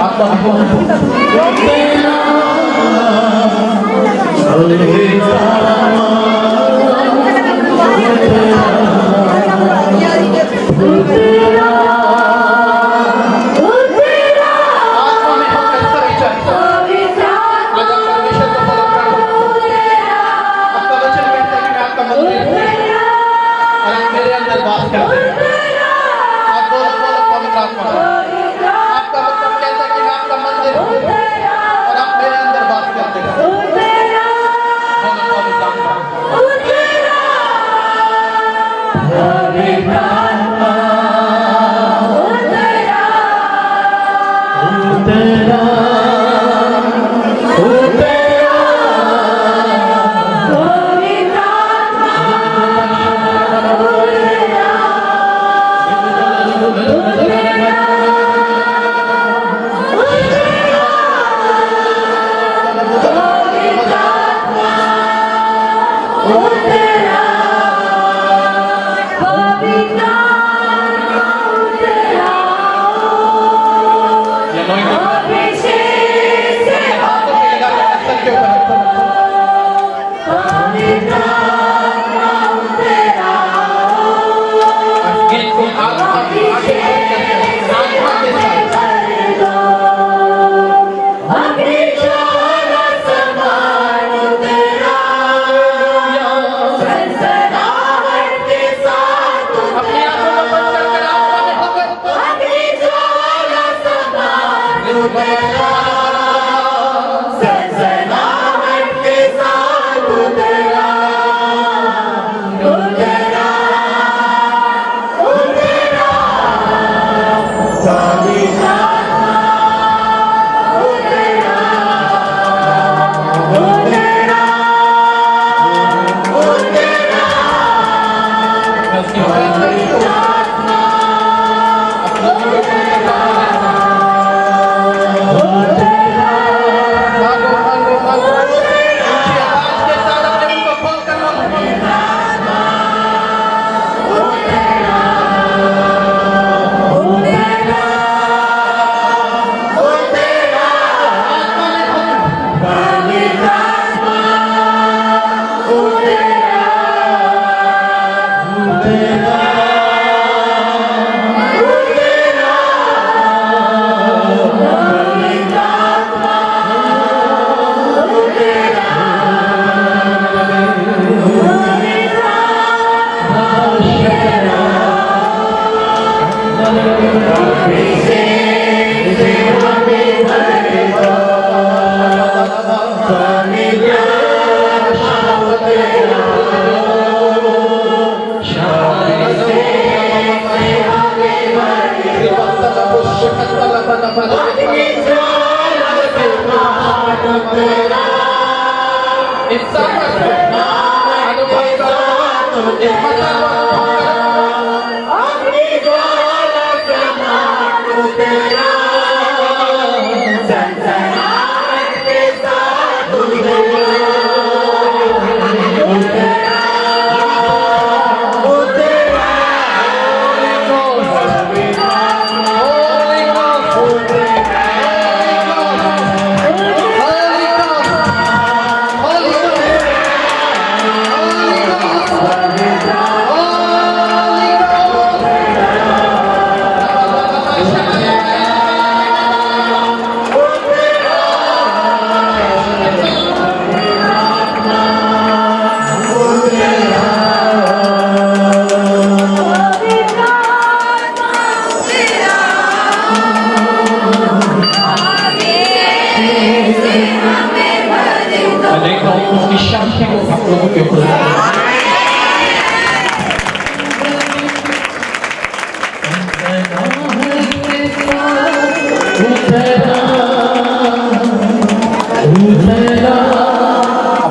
आत्मा में हो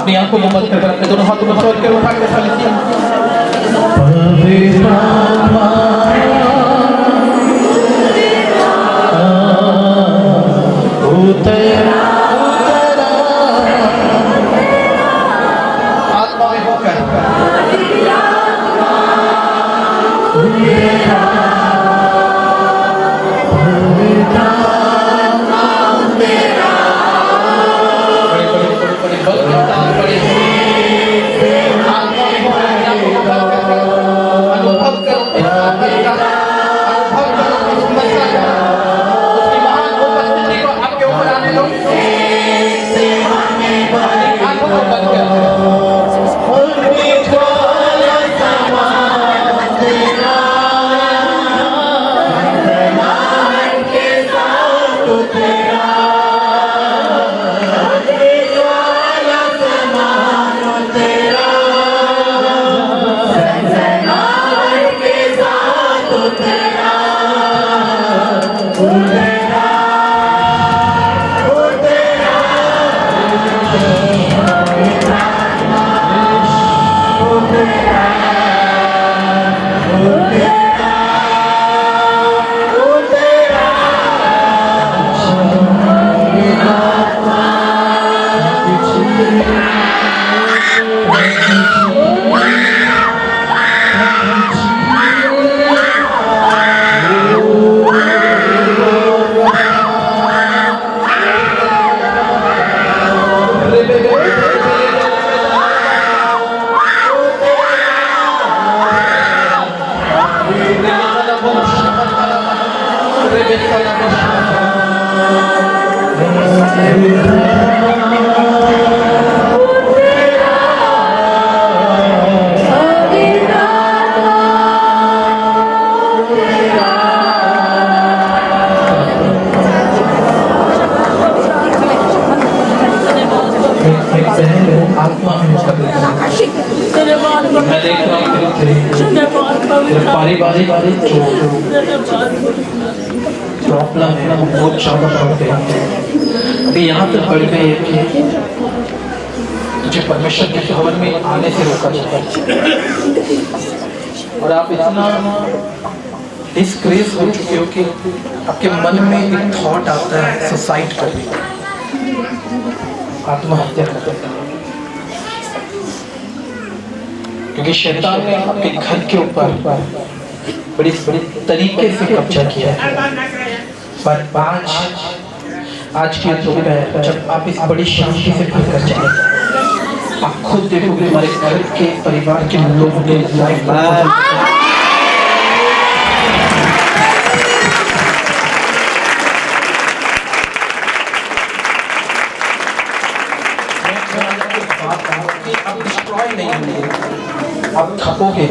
अपनी आंखों को बंद कर अपने दोनों हाथों को छोड़ कर उठा के आत्मा में होकर आत्मा में उसका मैं देख रहा हूँ तेरे पारिवारिक जो प्रॉब्लम है वो बहुत ज्यादा बढ़ गई अभी यहाँ तक बढ़ गई है कि तुझे परमेश्वर के भवन में आने से रोका जाता है और आप इतना डिस्क्रेज हो चुके हो कि आपके मन में एक थॉट आता है सुसाइड करने का, आत्महत्या करने का, क्योंकि शैतान ने आपके घर के ऊपर बड़ी बड़ी तरीके से कब्जा किया है। पर आज की सुबह जब आप इस बड़ी शांति से घर कर जाए, आप खुद देखोगे हमारे घर के परिवार के लोगों के लाइफ आप डिस्ट्रॉय नहीं होंगे, आप थकोगे,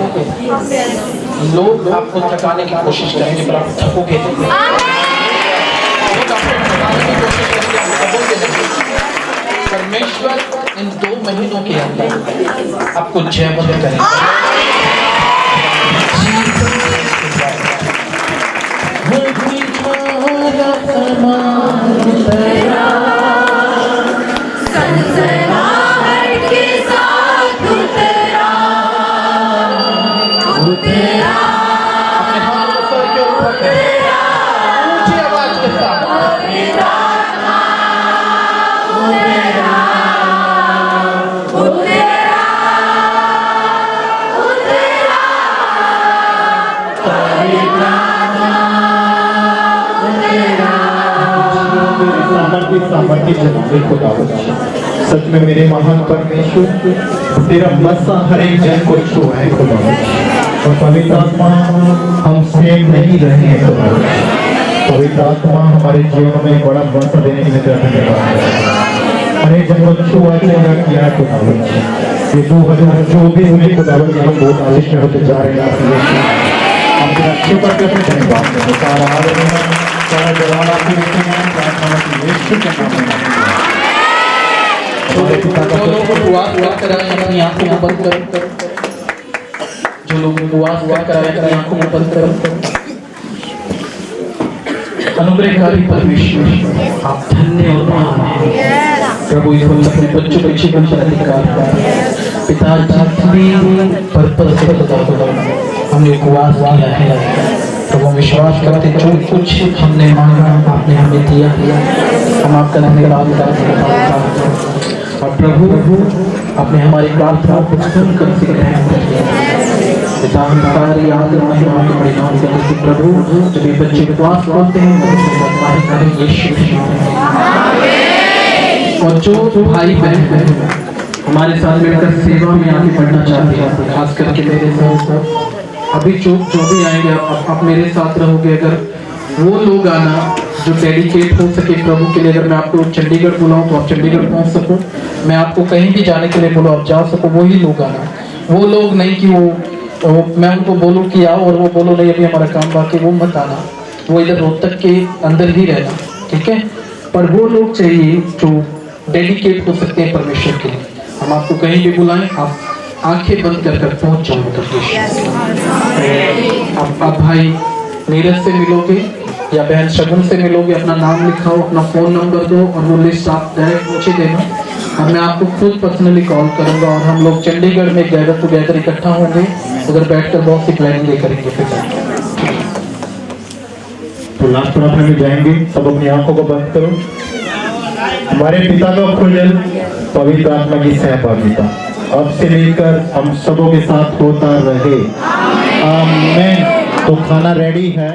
लोग आपको थकाने की कोशिश करेंगे पर आप थकोगे नहीं। परमेश्वर इन 2 महीनों के अंदर आपको जयवंत करेगा। सच में मेरे महान परमेश्वर, तेरा मस्सा हर एक जन को छू है खुदा, और पवित्र आत्मा हम सेम नहीं रहे हैं खुदा। पवित्र आत्मा हमारे जीवन में बड़ा मस्सा देने के लिए धन्यवाद। हर एक जन को छुआ तेरा किया खुदा। ये 2024 में खुदा हम बहुत आशीष में होते जा रहे हैं। हम तेरा शुक्र करते हैं, धन्यवाद करते हैं। सारा आदरणीय सारा जवान आपको देते हैं, प्रार्थना की यीशु के नाम में। जो लोग उपवास कर रहे हैं अपनी आंखों को बंद करो, जो लोग उपवास कर रहे हैं अपनी आंखों को बंद करो। अनुग्रहकारी परमेश्वर, आप धन्य और महान हैं प्रभु। इस अपने बच्चों के जीवन पर अधिकार पिता जितनी पर्पस से हमने उपवास किया है प्रभु, विश्वास करते जो कुछ हमने मांगा आपने हमें दिया, हम आपका धन्यवाद करते हैं। और प्रभु आपने हमारी प्रार्थना को सुनकर ग्रहण कर लिया। पिता हम सारी आदर महिमा के बड़े नाम से प्रभु, जब ये बच्चे उपवास करते हैं और जो भाई बहन हमारे साथ मिलकर सेवा में आगे बढ़ना चाहते हैं, खास करके मेरे साथ अभी जो भी आएंगे आप मेरे साथ रहोगे। अगर वो लोग आना जो डेडिकेट हो सके प्रभु के लिए, अगर मैं आपको चंडीगढ़ बुलाऊं तो आप चंडीगढ़ पहुंच सको, मैं आपको कहीं भी जाने के लिए बोलो आप जा सको, वही लोग आना। वो लोग नहीं कि वो मैं उनको बोलूं कि आओ और वो बोलो नहीं अभी हमारा काम बाकी, वो मत आना। वो इधर रोहतक के अंदर ही रहना, ठीक है। पर वो लोग चाहिए जो डेडिकेट हो सकते हैं परमेश्वर के लिए। हम आपको कहीं भी बुलाएं, आप आंखें बंद कर पहुंच जाओ परमेश्वर। आप भाई नीरज से मिलोगे या बहन शगुन से मिलोगे, अपना नाम लिखाओ, अपना फ़ोन नंबर दो और वो लिस्ट आप डायरेक्ट मुझे देना और मैं आपको खुद पर्सनली कॉल करूंगा और हम लोग चंडीगढ़ में गैदर टुगेदर इकट्ठा होंगे, उधर बैठकर बहुत सी प्लानिंग करेंगे। फिर तो लास्ट प्रार्थना में जाएंगे, सब अपनी आंखों को बंद करो। हमारे पिता का खुजल पवित्र आत्मा की सहभागिता अब से लेकर हम सबों के साथ होता रहे, आमीन। तो खाना रेडी है।